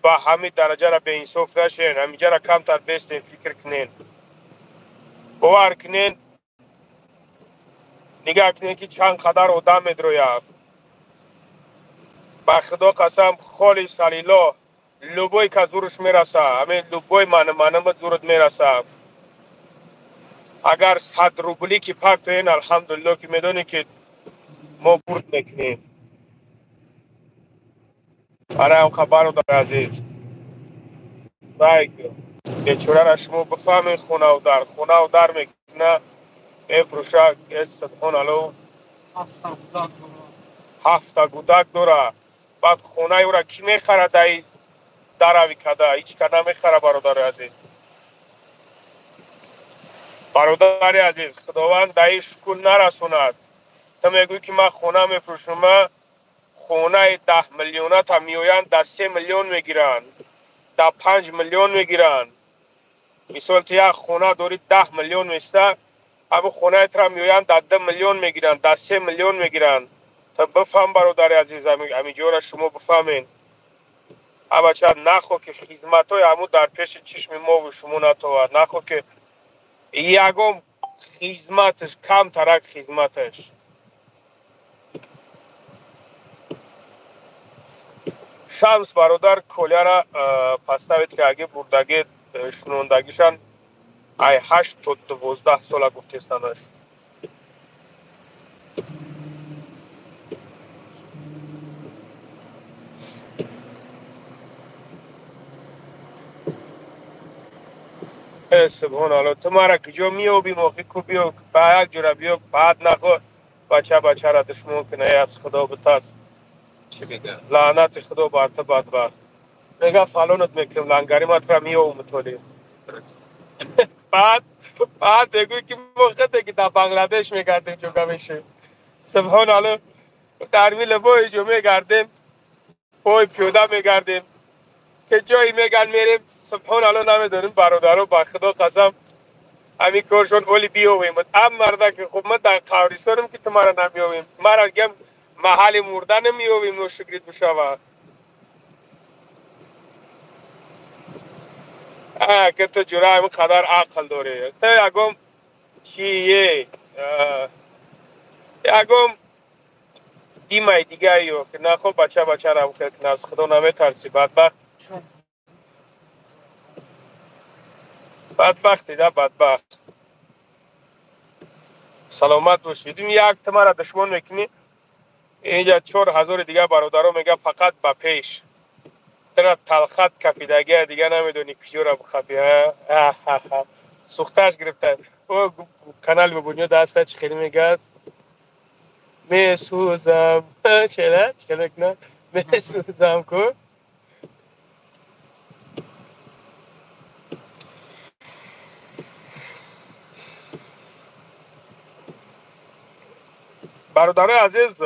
با همین درجه را به انصاف نشین همینجا را کم تر بیستین فکر کنین باور کنین نگاه کنین که چند قدر آدم میدروید با خدا قسم خالی سلیلا لوبای که زورش میرسه همین لوبای منم زورت میرسه اگر 100 روبلی که پاک تو این الحمدلله که میدونی که ما برد میکنیم برای اون خبر در عزیز بیچاره را شما بفهمین خونه و در میکنه بفروشه استدخون الو 7 گودک داره بعد خونه او را کی میخره دایی دروی کده هیچ کده میخره برادر عزیز برادر عزیز خداوند دایی شکل نرسوند تو میگوی که من خونه میفروشم خونه 10 میلیونه تا میوین 3 میلیون میگیرن 5 میلیون میگیرن مثال تو یک خونه داری 10 میلیون میسته اما خونه تر میوین 10 میلیون میگیرن 3 میلیون میگیرن تا بفهم برادر عزیز همینجور شما بفهمین بچه نخو که خدمت های همون در پیش چشم ما و شما نتواد نخو که یکم خدمتش کم ترک خدمتش شمس برادر کلیه را پستوید که اگه بردگی شنوندگیشان ای 8 تا 12 ساله گفتستانش سبحان الله تو مرا کجا میابی موقع کو بیو با یک جوره بیو بعد نخو بچه را دشمن کنه از خدا بترس چی بگم لعنت خدا بر تو بدبخت میگه فلانت میکنم لنگری مت را میام متولی بعد بگوی که موقعه که در بنگلادش میگردیم جوگا میشه سبحان الله در میل بای جو میگردیم بای پیوده میگردیم که جایی میگن میریم سبحان الله نمیدونیم برادرو با خدا قسم همین کارشون اولی بیاویم ام مرده که خب ما در قبرستانم که تمارا نمیاویم مرا گم محل مرده نمیاویم نو شکریت بشوه که تو جرای همین قدر عقل داره تو یکم چیه یکم دیمای دیگه ایو که نه خب بچه رو که از خدا نمیترسی بدبختی ده بدبخت سلامت باشید این یک تمارا دشمن میکنی اینجا 4000 دیگه برادرها میگه فقط با پیش ترا تلخت کفیدگی دیگه نمیدونی کجا را بخفی سوختش گرفته او کانال به بنیاد دسته چی خیلی میگه می سوزم چه نه می سوزم کو برادر عزیز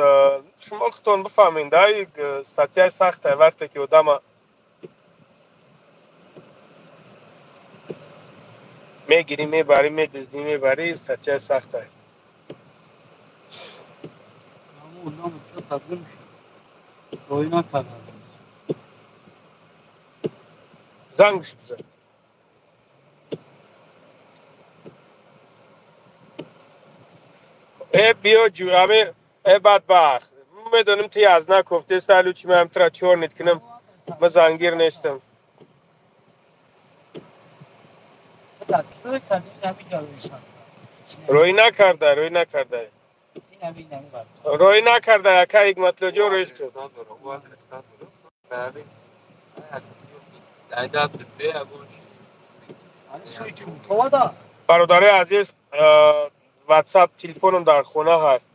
شما خودتون بفهمین در یک ستیه سخته وقتی که آدم میگیری میبری میدزدی میبری ستیه سخته
اون نام چه تبدیل شد روی نکردم
زنگش بزن ای بیا جو همه ای بدبخت میدونم تی از نکفته سالو چی من ترا چور نیت کنم ما زنگیر نیستم روی نکرده روی نکرده یکا یک مطلب جو رویش کرد برادر عزیز واتساپ تلفنم در خونه هست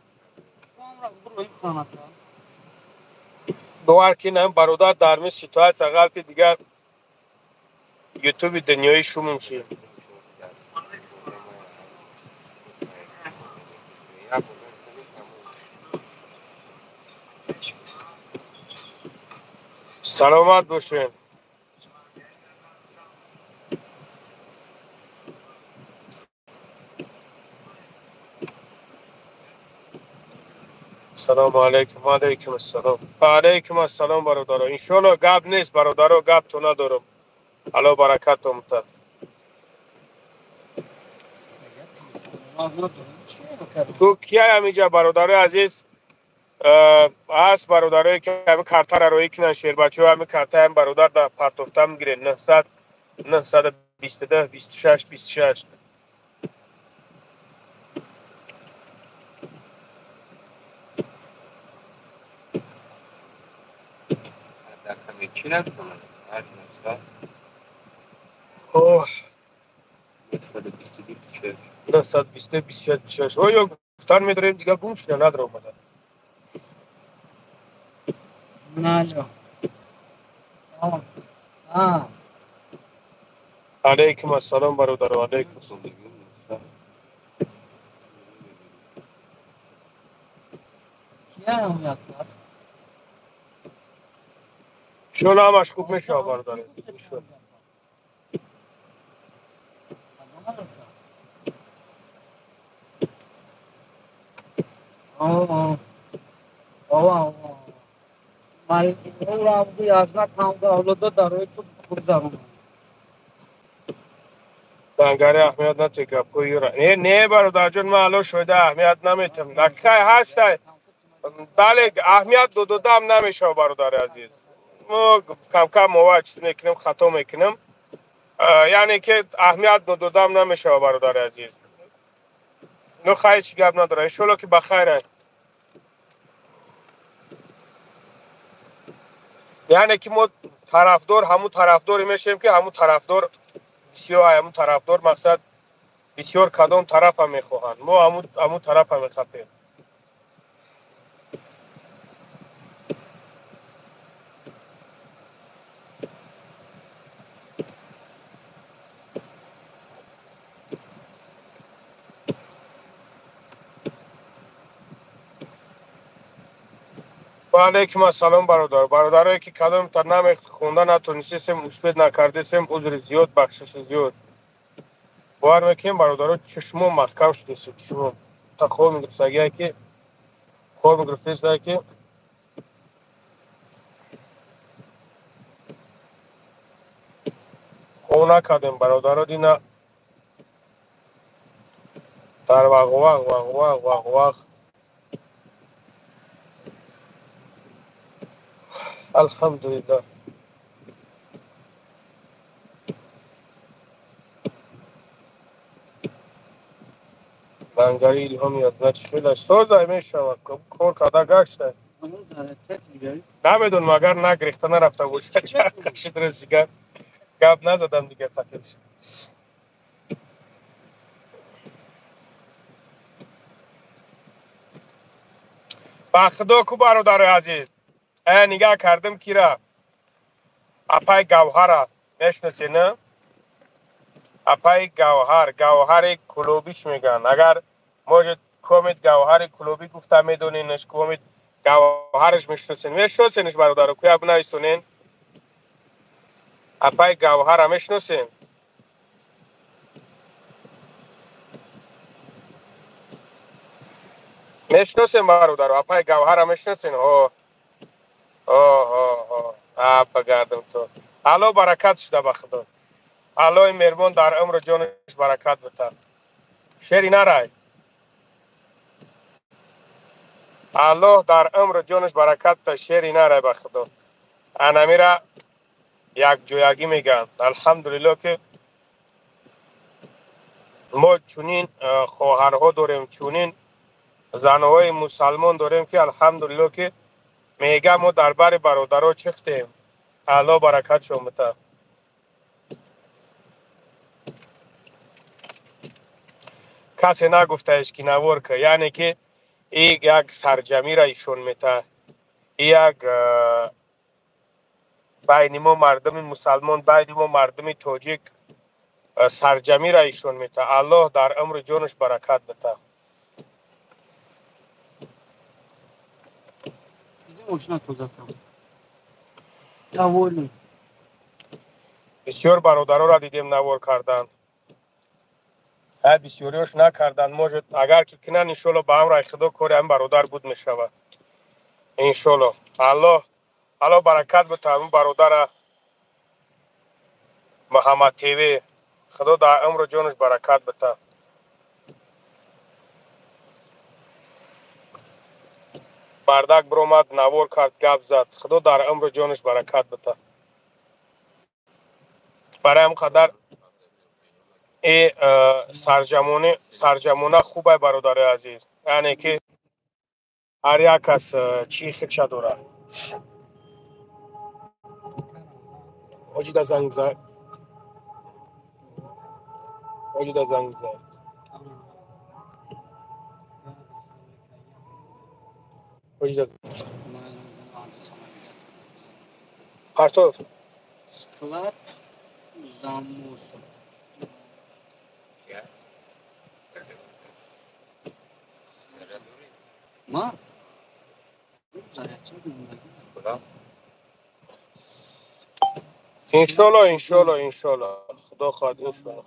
باور کنم برادر در می سیتویاسیا غلطی دیگر یوتیوب دنیای شوم میشه سلامت باشین سلام علیکم و علیکم السلام و علیکم السلام برادر انشالله گپ نیست برادر گپ تو ندارم الله برکتم تا تو کیای همیجا برادر عزیز هست برادرایی که همین کارتا را روی کنن شیر بچه ها همین کارتا هم برادر در پرتوفته میگیره 900 922 26 26 اوه 922 26 26 او یا گفتن میداریم دیگه گم شده نداره اومده
نه جو
علیکم السلام برادر و علیکم السلام شون همش خوب میشه برادر شون
مال اون بودی از نتام که اولاد داره تو بگذارم
دنگره اهمیت نتی که پوی را نه برادر جون من الان شده اهمیت نمیتم نکه هست بله اهمیت دو هم نمیشه برادر عزیز ما کم کم مواد چیز میکنیم خطا میکنیم یعنی که اهمیت دو هم نمیشه برادر عزیز نو خیلی چی گپ نداره انشالله که بخیره یعنی که ما طرفدار همون طرفداری میشیم که همون طرفدار بسیار همون طرفدار مقصد بسیار کدام طرف هم میخواهند ما همون طرف هم میخواهیم و علیکم السلام برادر. برادرایی که کدام تا نام خوندن نتونستیم مثبت نکردیم عذر زیاد بخشش زیاد. باور میکنیم برادرها چشمو محکم شده چشمو تا خواب میگرفتگی که خواب میگرفته که خوب نکردیم برادرها دینا در وق الحمدلله. لنگری الهامی از نچشیلش سازه میشود کور کده گشته نمیدون مگر نگریخته نرفته بود کشید رسیگر گب نزدم دیگه فتیلش با خدا کو برادر عزیز نگاه کردم کی را اپای گوهر میشناسی نه اپای گوهر کلوبیش میگن اگر موجود کومید گوهر کلوبی گفته میدونینش کومید گوهرش میشناسینش برادر کوی اب نایسونین اپای گوهر میشناسین برادر اپای گوهر میشناسین اپا گردم تو الله برکت شده بخدا الله مهربان در عمر جانش برکت بده شعری نرای الله در عمر جانش برکت بده شعری نرای بخدا انمیره یک جویگی میگن الحمدلله که ما چونین خواهرها داریم چونین زنهای مسلمان داریم که الحمدلله که میگه ما در بر برادرها چختیم الله برکت شما بده کسی نگفتهش که نوار که یعنی که این یک سرجمی را ایشون میته یک بین ما مردم مسلمان بین ما مردم تاجیک سرجمی را ایشون میته الله در عمر جانش برکت بده بسیار برادرها را دیدیم نوار کردن بسیاریش نکردن موجود اگر که کنن انشالله با هم رای خدا کاری هم برادر بود میشود انشالله الله برکت بده همون برادر محمد تیوی خدا در عمر جانش برکت بده بردک برآمد نوار کرد گپ زد خدا در عمر جانش برکت بده برای هم قدر ای سرجمونه خوبه برادر عزیز یعنی که هر یک کس چی خدشه داره وجود زنگ زد پرتو
Sklad za musa. Ma?
انشالله خدا خواهد انشالله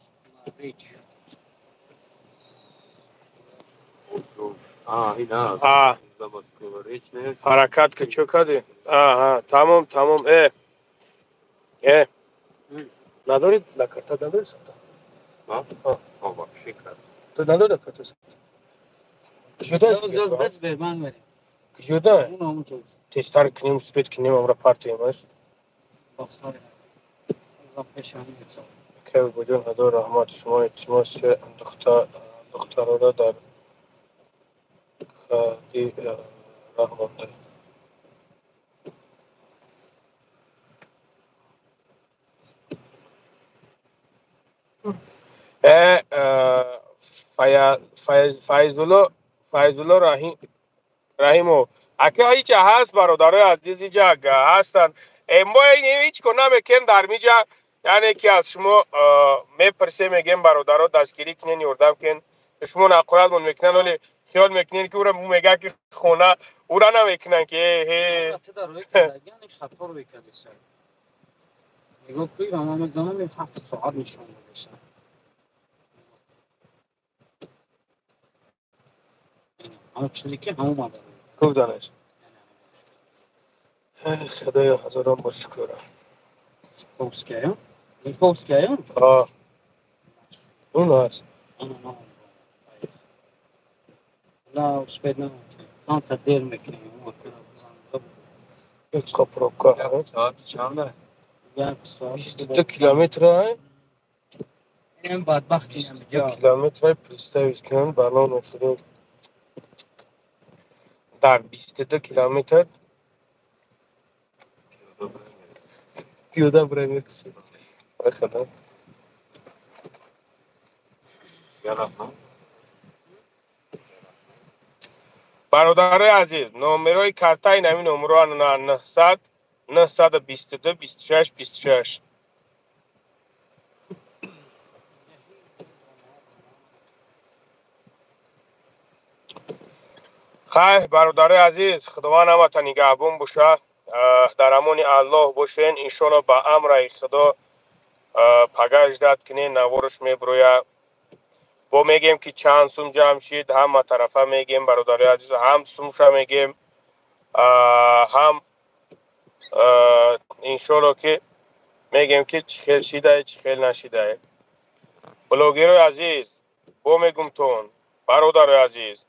حرکت که چو کردی تمام ندارید لکرتا نداری سکتا تو نداری لکرتا سکتا کجوده است
بس به من بری
کجوده
اون همون چوز
تیستر کنیم سپید کنیم امرا پارتیم است
بخاری الله پیشانی بکسا
که بجون هزار رحمت شما اتماس که دختر را در خدی رحمت دارید فیضالله رحیمو اگه هیچ هست برادرای عزیزی جا هستن ما هیچ کنه میکنیم در میجا یعنی که از شما میپرسه میگیم برادرها دستگیری کنین یردم کن شما نقرال من میکنن ولی خیال میکنین که او میگه که خونه او را نمیکنن که
البته در روی کردگی خطا رو بکرده سر نگاه توی و ما میزنم 7 ساعت نشان بده سر همون چیزی که همون مادر
خوب زنش خدایا هزاران بار شکر
پوسکایا این پوسکایا
آه اون هست
لا وسبيد ما كان تدير مكني
یک کپروکا
ساعت چنده؟
22 کیلومتر های
این بدبختی
22 کیلومتر های پریستویز کنن بلان افتاده در 22 کیلومتر پیاده برای میرسی خدا برادر عزیز نمرای کارتای نمی نمرو 900 922 26 26 خیر برادر عزیز خداوند همتون نگهبان باشه در امان الله باشین انشالله با امر خدا پگاه اجداد کنین نوارش میبروید با میگیم که چند سوم جمع شید هم طرفه میگیم برادر عزیز هم سومشه میگیم هم انشالله که میگیم که چی خیل شیده چی خیل نشیده بلوگر عزیز با میگم تون برادر عزیز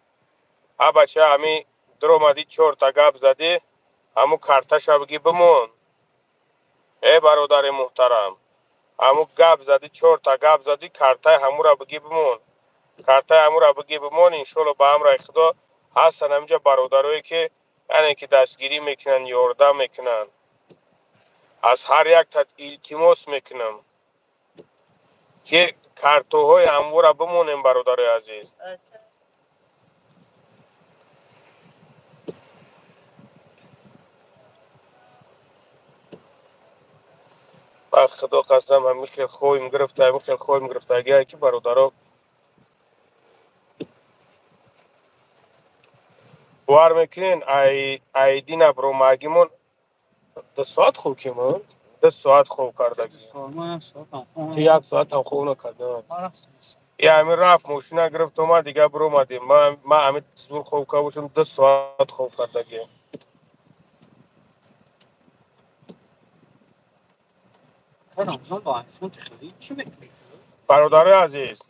ها بچه همی در اومدی 4 تا گپ زدی همو کارتش بگی بمون ای برادر محترم همو گپ زدی 4 تا گپ زدی کارتای همو را بگی بمون کارتای همو را بگی بمون انشالله با امر خدا هستن همینجا برادرایی که یعنی که دستگیری میکنن یاردم میکنن از هر یک تا التماس میکنم که کارتوهای همو را بمونیم برادر عزیز با خدا قسم همین خیلی خویم گرفته همین خیلی خویم گرفته اگه که برادرها باور میکنین ای دین برو مگیمون 2 ساعت خوب کیمون 2 ساعت خوب کرده تو 1 ساعت هم خوب نکرده یا همین رفت ماشینه گرفت ما دیگه برو اومدیم ما همین زور خوب که باشم 2 ساعت خوب کرده برادر عزیز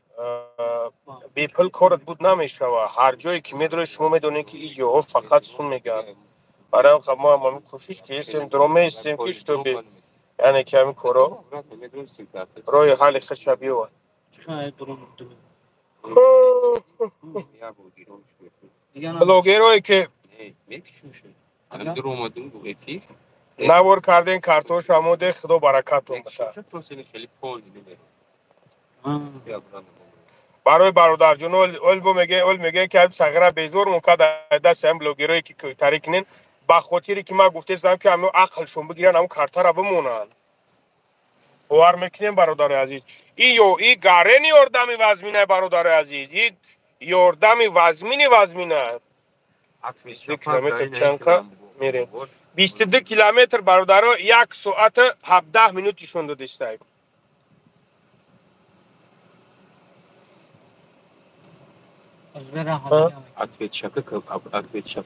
بیپل کارت بود نمیشه و هر جایی که میدونی شما میدونید که این جاها فقط سون میگن برای خب ما همین کوشش که هستیم درامه هستیم که اشتون بید یعنی که همین کارا روی حال خشبی و بلوگرایی که نوار کردین کارتوش هموده خدا برکتون بشه برای برادر جون اول میگه که سگره بیزور مکد دست هم بلوگرایی که تاریکنین با خاطری که ما گفتم که همون عقلشون بگیرن همون کارتا را بمونن باور میکنیم برادر عزیز این گارن یاردمی وزمینه برادر عزیز این یاردمی وزمینه 22 کیلومتر چنکا میریم 22 کیلومتر برادر 1 ساعت 17 منوتشون داده است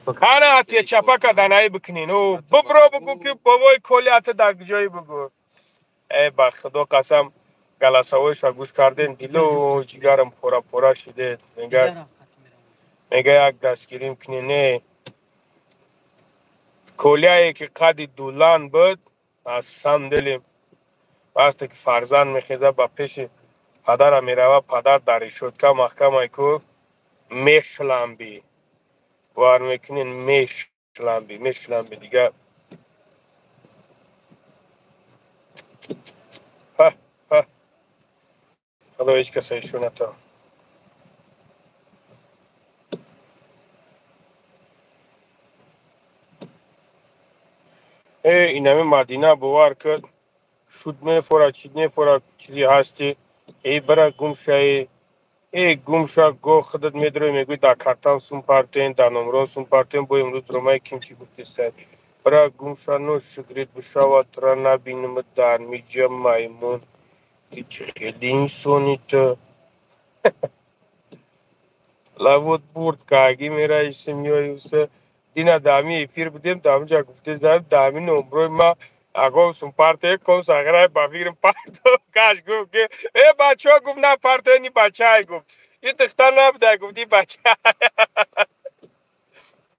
کانه اتیه چپک دنایی بکنین او ببرو بگو که بابای کلیت در جایی بگو ای با خدا قسم گلسویش را گوش کردین دیلو جگرم پورا شده میگه یک دستگیریم کنی نه کلیه‌ای که قد دولان بود از صندلیم وقتی که فرزند میخیزه با پیش پدر میروه پدر داری شد که محکمه که میشلمبی وار میکنین میشلمبی دیگه خدا هیچ کسی ایشون نتا این همه مدینه باور کرد شد میفورد چیزی هستی ای برای گم شایی ای گمشا گو خودت میدروی میگوی در کارتان سون پارتین در نمران سون پارتین با امروز رومای کیم چی گفتی است برا گمشا نو شکریت بشاوت را نبینم در میجا مایمون هیچ خیلی این سونیت لابد برد کاغی میرا اسم یویوسته دینا دامی افیر بودیم دامی جا گفته زد دامی نمروی ما اگه سون پارتی کن ساگرای بافیرم پارتو کاش گفت که ای بچه ها گفت نه پارتی نی بچه های گفت یه تختار نبوده گفتی بچه های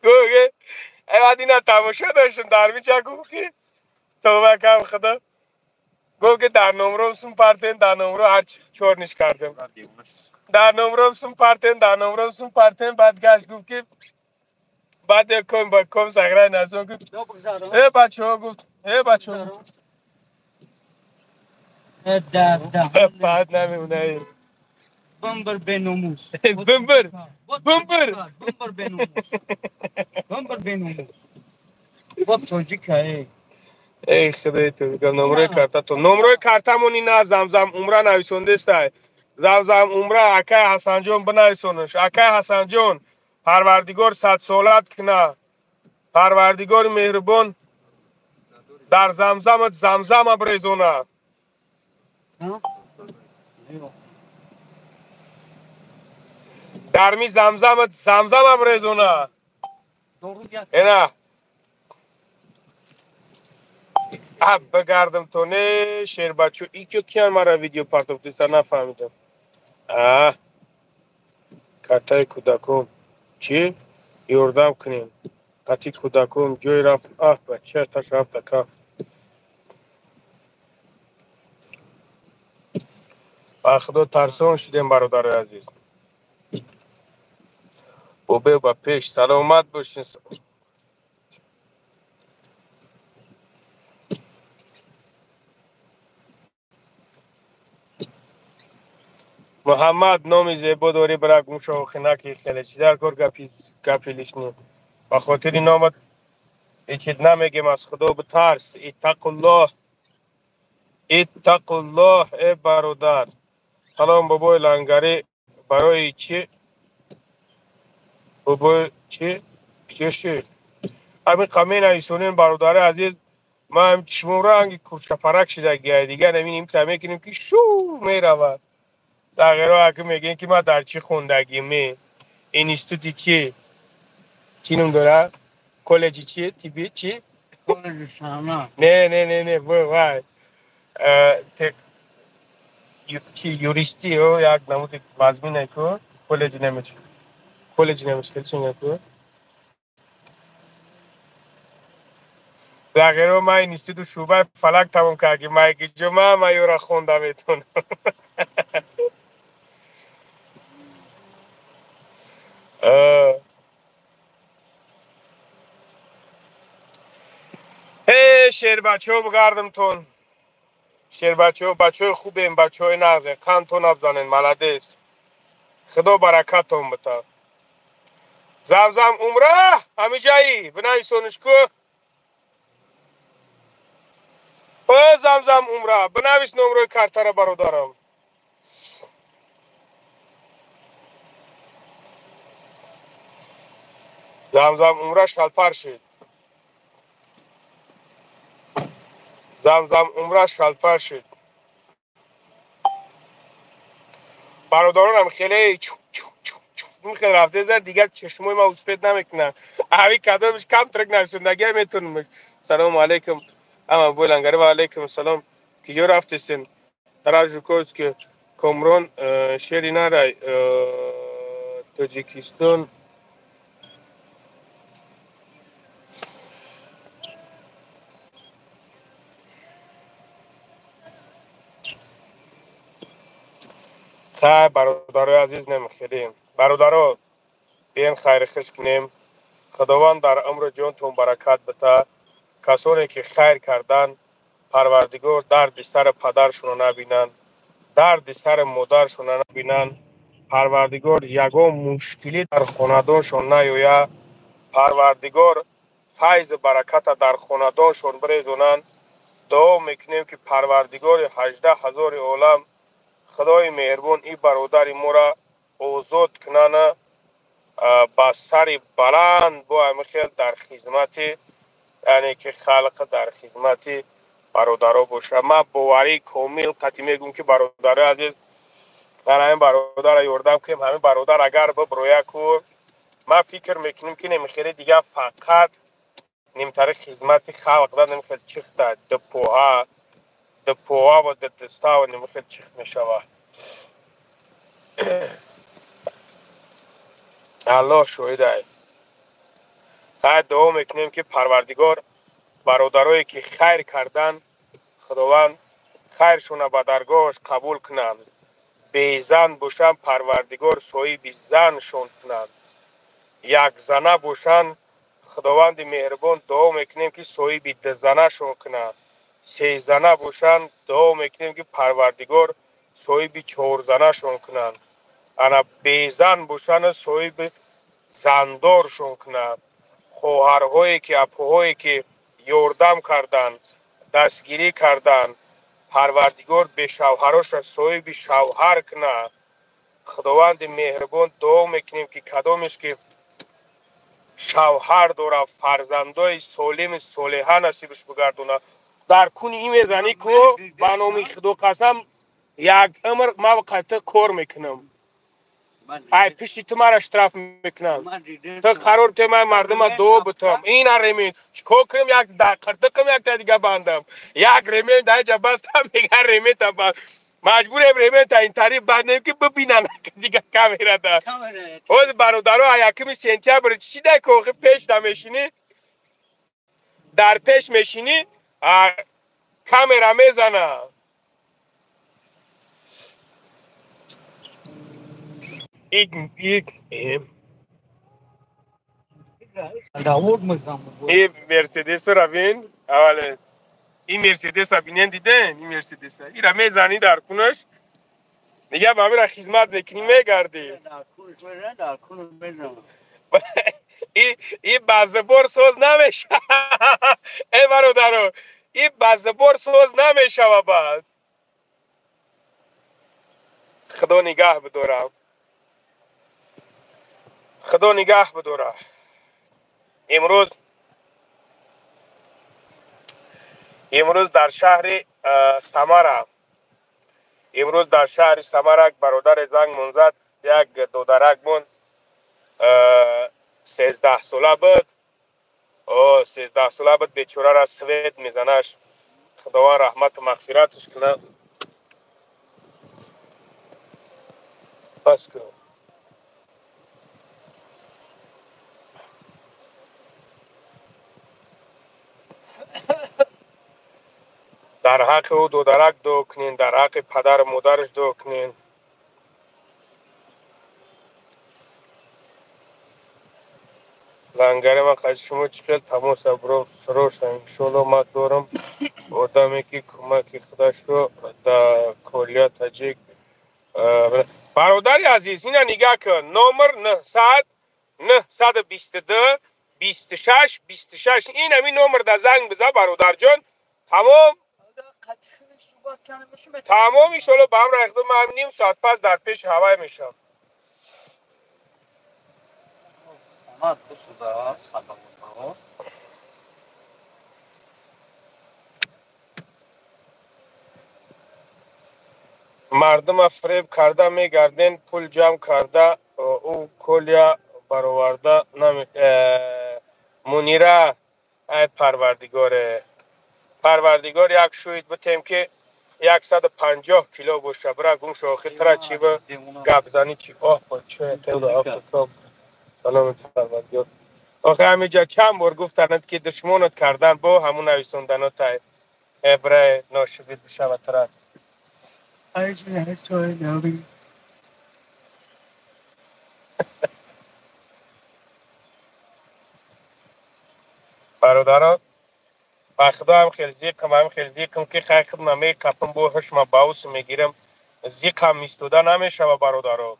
گفت ای وقتی نه تماشا داشتم دارمی چه گفت که توبه کم خدا گفت که در نمرو سون پارتین در نمرو هر چور نیش کردم در نمرو سون پارتین در نمرو سون پارتین بعد گشت گفت که بعد کم ساگرای نزون گفت ای بچه ها گفت ای بچه ها بعد نمیونه
بمبر بناموس
بمبر بمبر
بمبر بناموس بمبر بناموس با توجیکه
ای خدای تو بگم نمره کارتا تو نمره کارتامون اینا زمزم عمره نویسنده است زمزم عمره اکای حسن جون بنویسونش اکای حسن جون پروردگار 100 سالت کنه پروردگار مهربان در زمزمت زمزم بریزونه در می زمزمت زمزم بریزونه اینا بگردم تو نه شیر بچو ای که کیان مرا ویدیو پارت اف دیسا نفهمیدم کارتای کودکم چی؟ یوردم کنیم قطی کودکم جوی رفت بچه تاش رفت که با خدا ترسان شدیم برادر عزیز بوبه با پیش سلامت باشین محمد نامی زیبا داری برای گوشا و خنکی خیلی چی در کار گپی لیشنی با خاطر نامت ایچید نمیگیم از خدا بترس اتق الله ای برادر سلام بابای لنگری برای چی بابای چی چی همین قمین ایسونین برادر عزیز ما هم چشمون رنگی کورچه پرک شده گیه دیگه نمینیم تمه کنیم که شو میرود زغیره اگه میگین که ما در چی خوندگیمی اینستیتوتی چی نم داره؟ کالجی چیه؟ تیبی چی؟
کالج سانا
نه وای چی یوریستی او یک نمود مضمون که کالج نمیشه چی نکو زغیره ما اینستیتوت شعبه فلک تمام کردیم ما اگه جمعه ما یورا خوندم ایتون هی شیر بچه ها بگردم تون شیر بچه ها خوبیم بچه های نغزه قندتون افزانین ملدیس خدا برکتون بتا زمزم عمره همی جایی بنای سونشکو زمزم عمره بنویس نمره کارتر برادرم زمزم عمره شلپر شد زمزم عمره شلپر شد برادرانم خیلی میخواد رفته زد دیگر چشموی ما اسپید نمیکنه اوی کدامش کم ترک نرسوندگی میتونم سلام علیکم اما بولنگری و علیکم السلام کجا رفتستین تراجوکوز که کمرون شیری نرای تاجیکستان خیر برادر عزیز نمیخیریم برادر بیان خیر خش کنیم خداوند در عمر جانتون برکت بده کسانی که خیر کردن پروردگار درد سر پدرشون نبینن درد سر مادرشون نبینن پروردگار یگان مشکلی در خاندانشون نیاید پروردگار فیض برکت در خاندانشون بریزونن دعا میکنیم که پروردگار 18,000 عالم خدای مهربان این برادر ما را آزاد کنن با سر بلند با همه خیل در خدمت یعنی که خلق در خدمت برادرها باشه. ما باوری کامل قطعی میگم که برادر عزیز من همین برادر یاردم کنیم. همین برادر اگر ببرویه که ما فکر میکنیم که نمیخیره دیگه فقط نمیتره خدمت خلق ده نمیخیل چیخ ده ده پوها و ده دستا و نمیخیل چیخ میشوه. الله شاهد است. باید دعا میکنیم که پروردگار برادرایی که خیر کردن خداوند خیرشون به درگاهش قبول کنند. به زن باشن پروردگار صاحب زنشون کنند. یک زنه باشن خداوند مهربان دعا میکنیم که صاحب ده زنشون کنند. سه زنه باشن دعا میکنیم که پروردگار صاحب چهار زنشون کنند. انا به زن باشن صاحب زندارشون کنند. خواهرهایی که اپوهایی که یاردم کردند دستگیری کردند پروردگار به شوهرش صاحب شوهر کنه. خداوند مهربان دعا میکنیم که کدامش که شوهر داره فرزندای سالم صالحه نصیبش بگردونه. در کون این میزنی که به نام خدا قسم یک عمر ما قطع کار میکنم. ای پیشی تو مرا اشتراف میکنم. تو قرار تو من مردم دو بتم. این رمین چکو کنم یک دقیقه کنم یک تا دیگه بندم. یک رمین در جا بستم دیگه رمین تا بند. مجبورم رمین تا این طریق بندم که ببینن دیگه کامیرا دار. خود برادرها یکمی سنتیا برای چی ده که پیش نمیشینی؟ در پیش میشینی کامیرا میزنه. این مرسیدس رو بین اوله این مرسیدس رو بینین دیدن این مرسیدس این رو میزنی در کنش میگه با میره خدمت بکنی میگردی این بازبور سوز نمیشه ای برادرو این بازبور سوز نمیشه و بعد خدا نگاه بدارم خدا نگاه بداره. امروز در شهر سمره امروز در شهر سمرک برادر زنگ منزد یک دودرک بون 13 ساله بود 13 ساله بود بیچاره را سوید میزنش. خداوند رحمت و مغفرتش کنه. بس که در حق او دودرک دو کنین در حق پدر و مادرش دو کنین. لنگره من خیلی شما چکل تماس برو سروش انشالله ما دارم آدمی که کمک خودش رو در کلیه تاجیک برادری عزیز اینا نگاه کن. نمبر 922 26 26 این همین نمبر در زنگ بزن برادر جان. تمام ایشالله به هم رخدم من نیم ساعت پس در پیش هوای میشم. مردم فریب کرده میگردین پول جمع کرده او کلیا برآورده منیره. ای پروردگار یک شوید بتیم که 150 کیلو باشه برای گم شاخی ترا چی به گبزنی چی چه سلام پروردگار. آخه همیجا چند بار گفتند که دشمنت کردن با همون نویسندنات برای ناشبید بشه و ترا برادران با خدا هم خیلی زیکم که خیلی خود نمی کپم با هشم باوس میگیرم زیکم میستوده نمیشه و برادران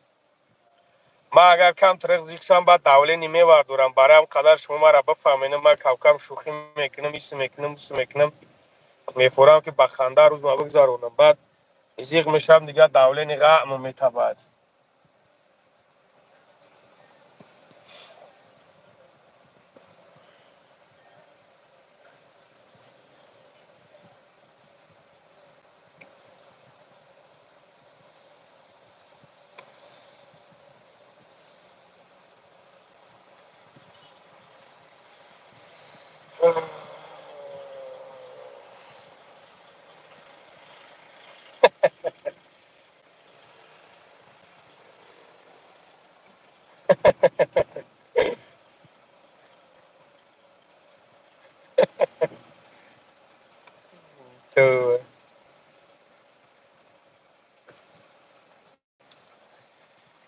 ما اگر کم ترق زیکشم بعد دوله نیمه وردورم برای هم قدر شما ما را بفهمینم ما کم شوخی میکنم ایسی میکنم میفورم که بخنده روز ما بگذارونم بعد زیق میشم دیگه دوله نگاه میتباد تو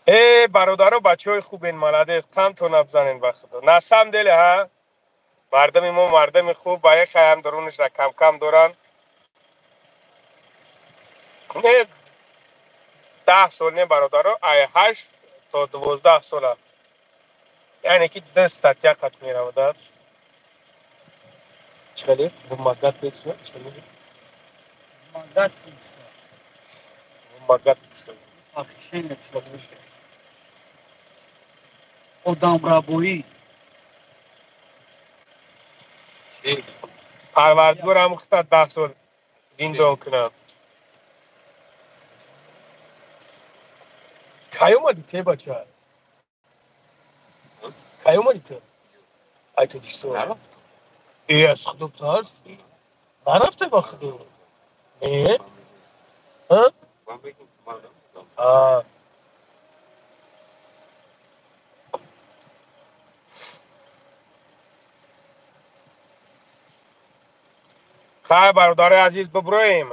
ای برادر و بچه های خوب این مالده کم تو نبزنین وقت دو نسم دله ها مردم ما مردم خوب با یک خیام درونش را کم کم دارن نه 10 سال نه برادر ای 8 تا 12 سال یعنی که دست تاتیا خط می رو چلی bu magat bitsin çeli
Mandat istiyor.
bu magat bitsin
Afişeyle çalışıyor. O damraboyi.
پروردگار هم خطا 10 سال زندان کنم کی اومدی ته بچه کی اومدی ته ایت دیشتو ای از خدا بترس نرفته با خدا نه ها آه خیلی برادر عزیز ببرویم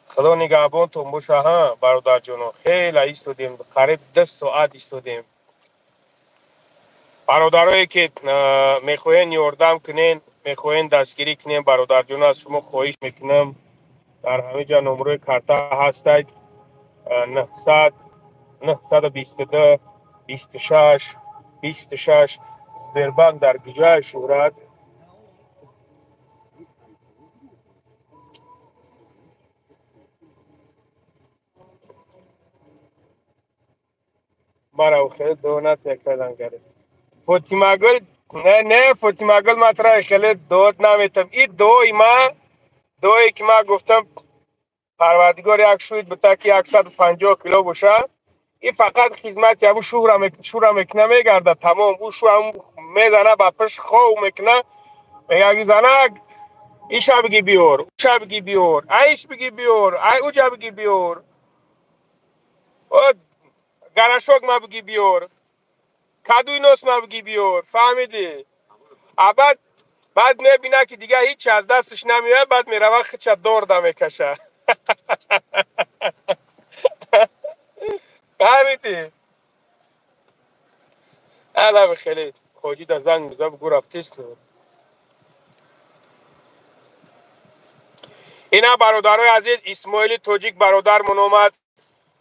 خدا نگهبانتون باشه ها برادر جانو خیلی ایستادیم قریب 10 ساعت ایستادیم برادرایی که میخواین یاردم کنین میخواین دستگیری کنین برادر جان از شما خواهش میکنم در همه جا نمره کارتا هستید 900 922 26 26 سبربانک در گجای شهرت مرا خیلی دونت کردن گره فاطمه گل نه فاطمه گل مطرح خیلی داد نمیتم این دوی که من گفتم پروردگار یک شوید بتا که 150 کیلو باشه این فقط خدمت یا شورم میکنه میگرده تمام او شورم میزنه با پش خو میکنه میگه زنک ایشا بگی بیور اوشا بگی بیور ایش بگی بیور ای اوجا بگی بیور او گرشوک ما بگی بیور کدوی نوس ما بگی بیور فهمیدی بعد میبینه که دیگه هیچ از دستش نمیاد بعد میروه خچه دور دا میکشه فهمیدی الا بخیلی خوجی دا زنگ میزه بگو رفتیست اینا برادرای عزیز اسماعیل توجیک برادر من اومد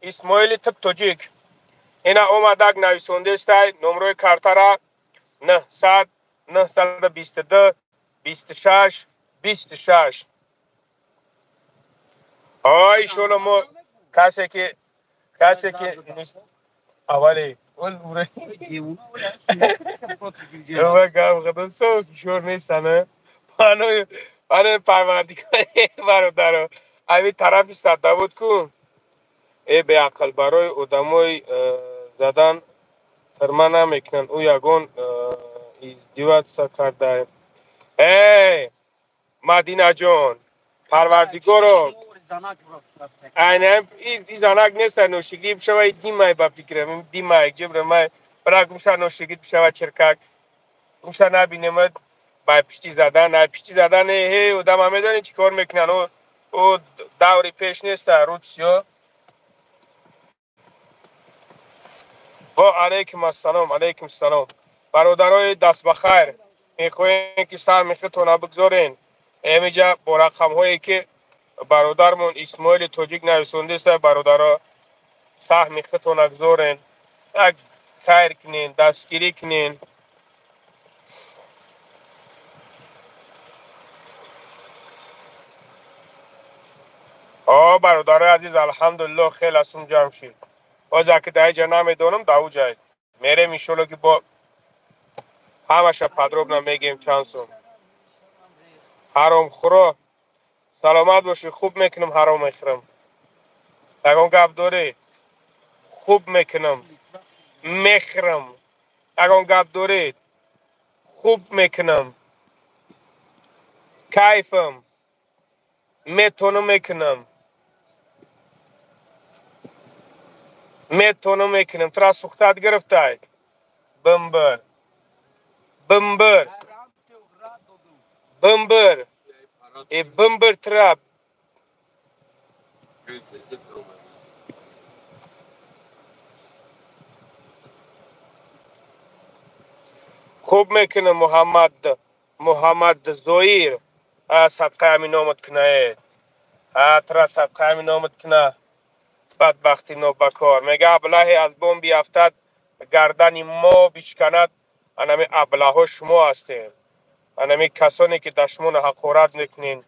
اسماعیل تب توجیک اینا اومدک نویسنده است نمره کارتا را 900 922 26 26 آی شلو ما کسی که نیست اولی اول بوره اوه گم خدا سو کشور نیستنه پانو پروردگار برادر اوی طرفی سده بود کن ای به عقل برای ادمای زدن ترما نمیکنن او یگون ازدیوت سا کرده ای مدینه جان پروردگارو این زنک نیست نوشگی بشوه دیمای با فکرم دیمای جبر مای برای گمشه نوشگی بشوه چرکک گمشه نبینیم با پشتی زدن هی و دم همه دانی چی کار میکنن او دوری پیش نیست روتسیو با علیکم السلام برادرای دست بخیر میخواین که سر میختون بگذارین امیجا با رقم هایی که برادرمون اسماعیل توجیک نویسنده است برادرها سهم میختون بگذارین یک خیر کنین دستگیری کنین برادرای عزیز الحمدلله خیلی اسون جمع شید باز که در جا نمیدونم داو جاید میرم ایشالله که با همش پدروب نمیگیم چند سون حرام خورا سلامت باشی خوب میکنم حرام میخورم یگان گپ داری خوب میکنم میخورم یگان گپ داری خوب میکنم کیفم میتونم میکنم ترا سوختت گرفته بمبر ای بمبر ترا خوب میکنه محمد زویر صدقه همین آمد کنه ترا صدقه همین آمد کنه بدبختی نو بکار میگه ابله از بوم بیافتد گردن ما بشکند انمی ابله ها شما هستین انمی کسانی که دشمن حقارت میکنین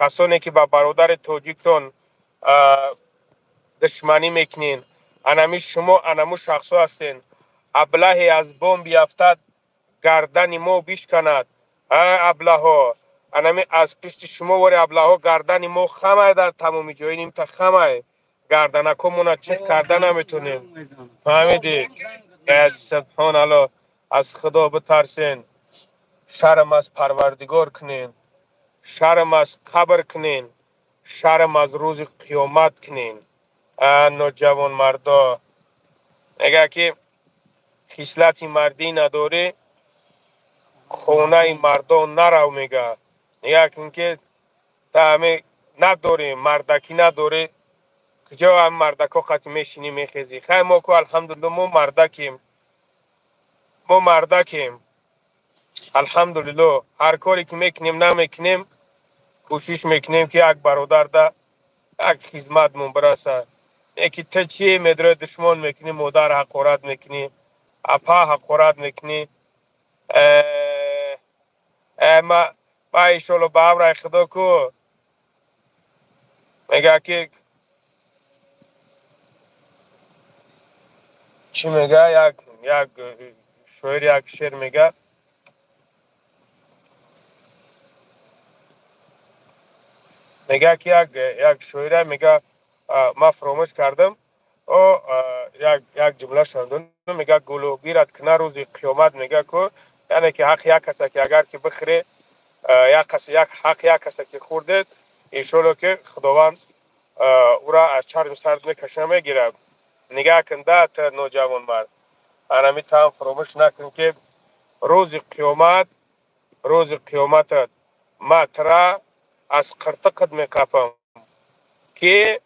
کسانی که با برادر توجیکتون دشمنی میکنین انمی شما انمو شخصو هستین ابله از بوم بیافتد گردن ما بشکند ابله ها انمی از پشت شما وری ابله ها گردن ما خمه در تمامی جایی نیم تا خمه گردنکو مونا چک کردن نمیتونیم فهمیدی سبحان الله از خدا بترسین شرم از پروردگار کنین شرم از قبر کنین شرم از روز قیامت کنین نوجوان مردا میگه که خصلت مردی نداره خونه مردا نرو میگه میگه که تا همه نداره مردکی نداره کجا هم مردکا خط میشینی میخیزی خیلی ما که الحمدلله ما مردکیم الحمدلله هر کاری که میکنیم نمیکنیم کوشش میکنیم که یک برادر ده یک خدمت مون برسه یکی تا چی میدره دشمن میکنی مادر حقارت میکنی اپا حقارت میکنی ما ایشالله به امر خدا کو میگه که چی میگه یک شاعر یک شعر میگه میگه که یک شاعر میگه ما فراموش کردم او یک جمله شنیدم میگه گلو گیرد کنه روز قیامت میگه که یعنی که حق یک کسی که اگر که بخره یک حق یک کسی که خورده ایشالله که خداوند او را از چرم سرد میکشه میگیره نگاه کنده تا نوجوان مرد انمی تا هم فراموش نکن که روز قیامت ما ترا از قرتقت میکپم که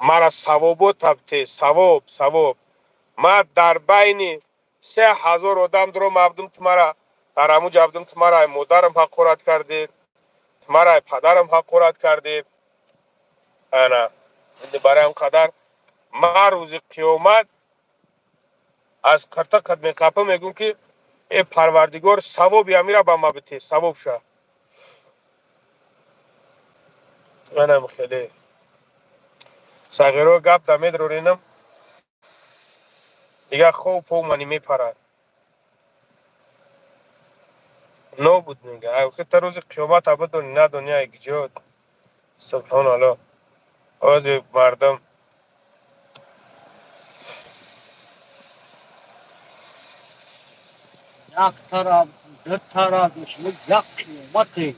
مرا ثوابو تبته ثواب ما در بین 3000 آدم درو مبدوم تمرا در همو جبدم تمرا مادرم حقارت کرده تمرا پدرم حقارت کرده انا برای اون قدر ما روز قیامت از قرتقت میکپم میگم که ای پروردگار ثواب میره با ما بده ثواب شه منم خیلی صغیرا گپ دمید رو رینم دیگه خوب پو منی میپرد نو بود میگه اوخی تا روز قیامت بدون نه دنیا ایجاد سبحان الله از مردم
یک طرف دو طرف یک قیامت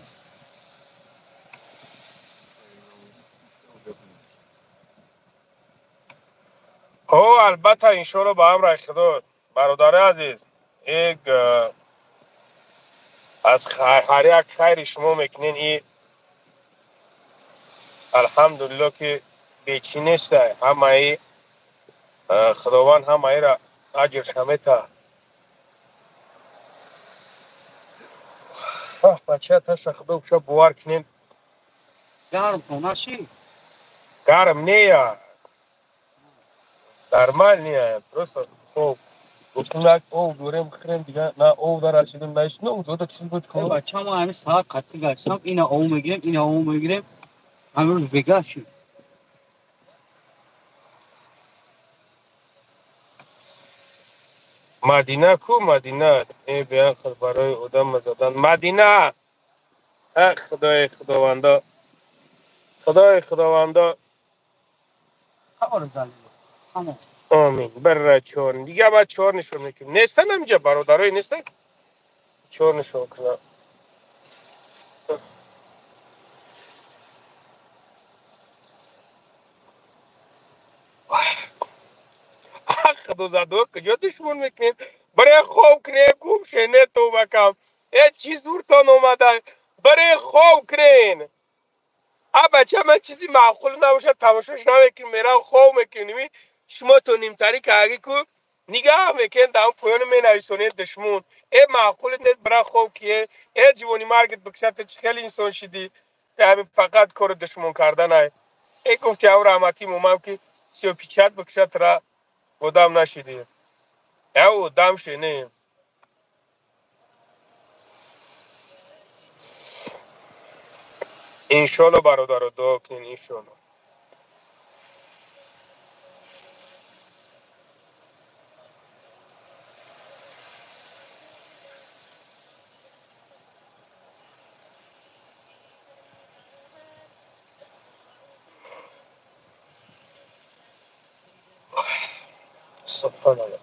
البته انشالله با هم رای خدا برادر عزیز یک از هر یک خیر شما میکنین این الحمدلله که بیچی نیست همه ای خداوند همه ای را اجر شمیته بچه تشت خدا بشه باور کنین
گرم کنشی
گرم نیا درمال نیا درست خوب گفتم یک او دوریم بخیریم دیگه نه او در رسیدیم نایش نه اوزاده چیز بود کنم
بچه ما همه ساعت قطعی گشتم اینا او میگیریم همه روز بگشیم
مدینه کو مدینه ای بیان خود برای آدم زدن مدینه خدای خداوندا
خبر زنیم همه
آمین بر چهار دیگه بعد چهار نشون میکنیم نیستن همینجا برادرای نیستن چهار نشون کنم خدا زدو کجا دشمن میکنین برای خواب کنه گوم شنه تو بکم چی زورتان اومده برای خواب کنین بچه من چیزی معقول نباشه تماشاش نمیکنیم میرم خواب میکنیم شما تو نیمتری که اگه کو نگاه میکن دام پایان می نویسونه دشمن معقول نیست برای خواب کیه جوانی مرگت بکشت خیلی انسان شدی که همین فقط کار دشمن کردن های گفت که او رحمتی مومم که 35 بکشت را بودم نشدی او دم شنه انشالله برادر رو دعا کنین انشالله سبحان الله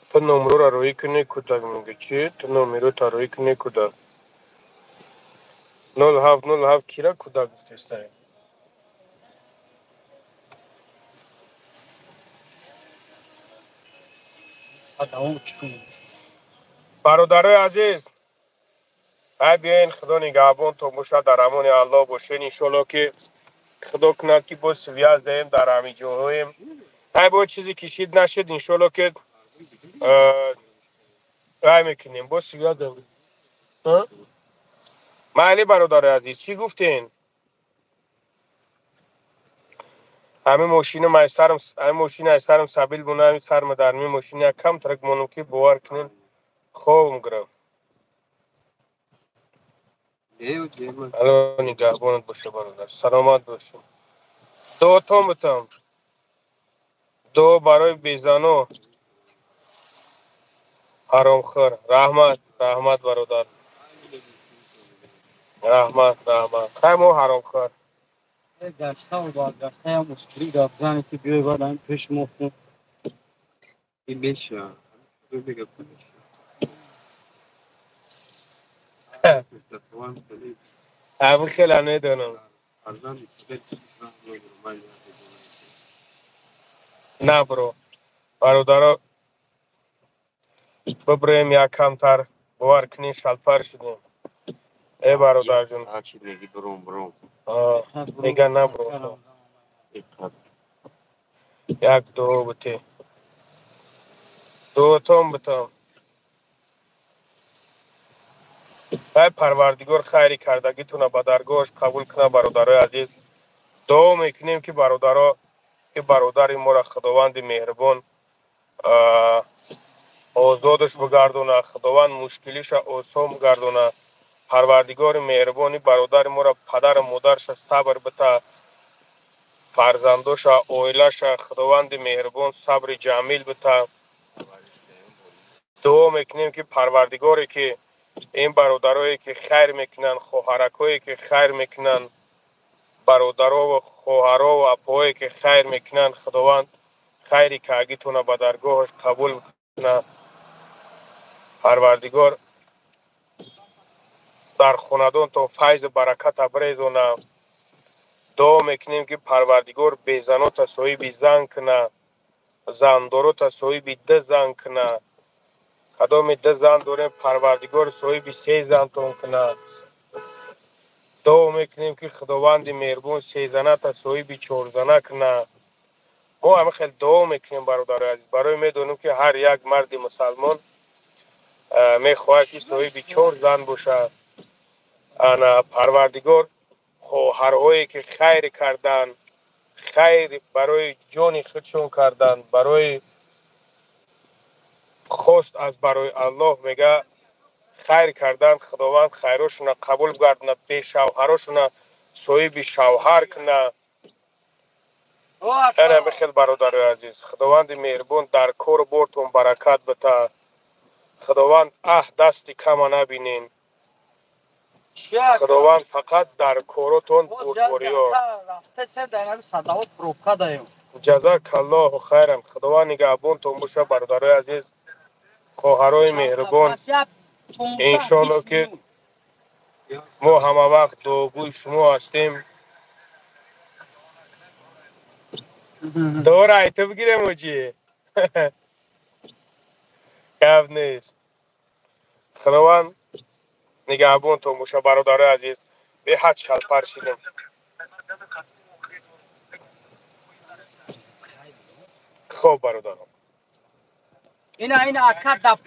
تو نمرو را روی کنی کدک میگه چی؟ تو نمرو تا روی کنی کدک 0707 کیرا کدک گفتیسته برادرای عزیز بیاین خدا نگهبان تو باشه در امان الله باشین انشالله که خدا کنه که با سویاز دهیم در همین جاهایم با چیزی کشید نشد انشالله که رای میکنیم با سویاز دهیم معلی برادر عزیز چی گفتین؟ همه ماشین ایسترم سبیل بونه همین سرم در می ماشین یک کم ترک مانو که باور کنین خوابم گرم الان نگهبانت باشه برادر سلامت باشیم دو تام بتم دو برای بیزانو حرامخور رحمت برادر رحمت خیمو حرامخور
گشته و بازگشته هم مشکلی داد زنی که بیای باید همین پیش محسن
این بشه بگم
همه خیلی ندانم نه برو برادرها ببریم یک کمتر باور کنین شلپر شدیم ای برادر جون
هرچی میگی برون
میگن نه برو یک دو بتی دو تام بتم ای پروردگار خیری کردگیتونه به درگاهش قبول کنه برادرای عزیز دعا میکنیم که برادر ما را خداوند مهربان آزادش بگردونه خداوند مشکلیش آسان بگردونه پروردگار مهربانی برادر ما را پدر و مادرش صبر بده فرزنداش اویلش خداوند مهربان صبر جمیل بده دعا میکنیم که پروردگاری که این برادرایی که خیر میکنن خواهرکایی که خیر میکنن برادرها و خواهرها و اپاهایی که خیر میکنن خداوند خیری که اگیتونه به درگاهش قبول کنه پروردگار در خاندان تا فیض برکت بریزونه دعا میکنیم که پروردگار بیزنو تا صاحب زن کنه زندارو تا صاحب ده زن کنه کدام ده زن داریم پروردگار صاحب 3 زن تون کنه دعا میکنیم که خداوند مهربان 3 زنه تا صاحب 4 زنه کنه ما همه خیلی دعا میکنیم برادر عزیز برای میدونیم که هر یک مرد مسلمان میخواهد که صاحب 4 زن باشه انا پروردگار خواهرهایی که خیر کردن خیر برای جان خودشون کردن برای خواست از برای الله میگه خیر کردن خداوند خیرشون قبول گردنه به شوهرشون صاحب شوهر کنه انا بخیر برادر عزیز خداوند مهربان در کار بورتون برکت بده خداوند دستی کم نبینین خداوند فقط در کاراتون بردباری ها.
رفته سه دقیقه صداوت پروبکا دایم.
جزاک الله خیرا. خداوند نگهبان تو باشه برادرای عزیز، خواهرای مهربان. انشالله که ما همه وقت دعاگوی شما هستیم. دور ایتو بگیرم موجی. کف نیست. خداوند نگهبان تو باشه برادرای عزیز. به حد شل پرشیدیم. خب برادران.
اینا اکا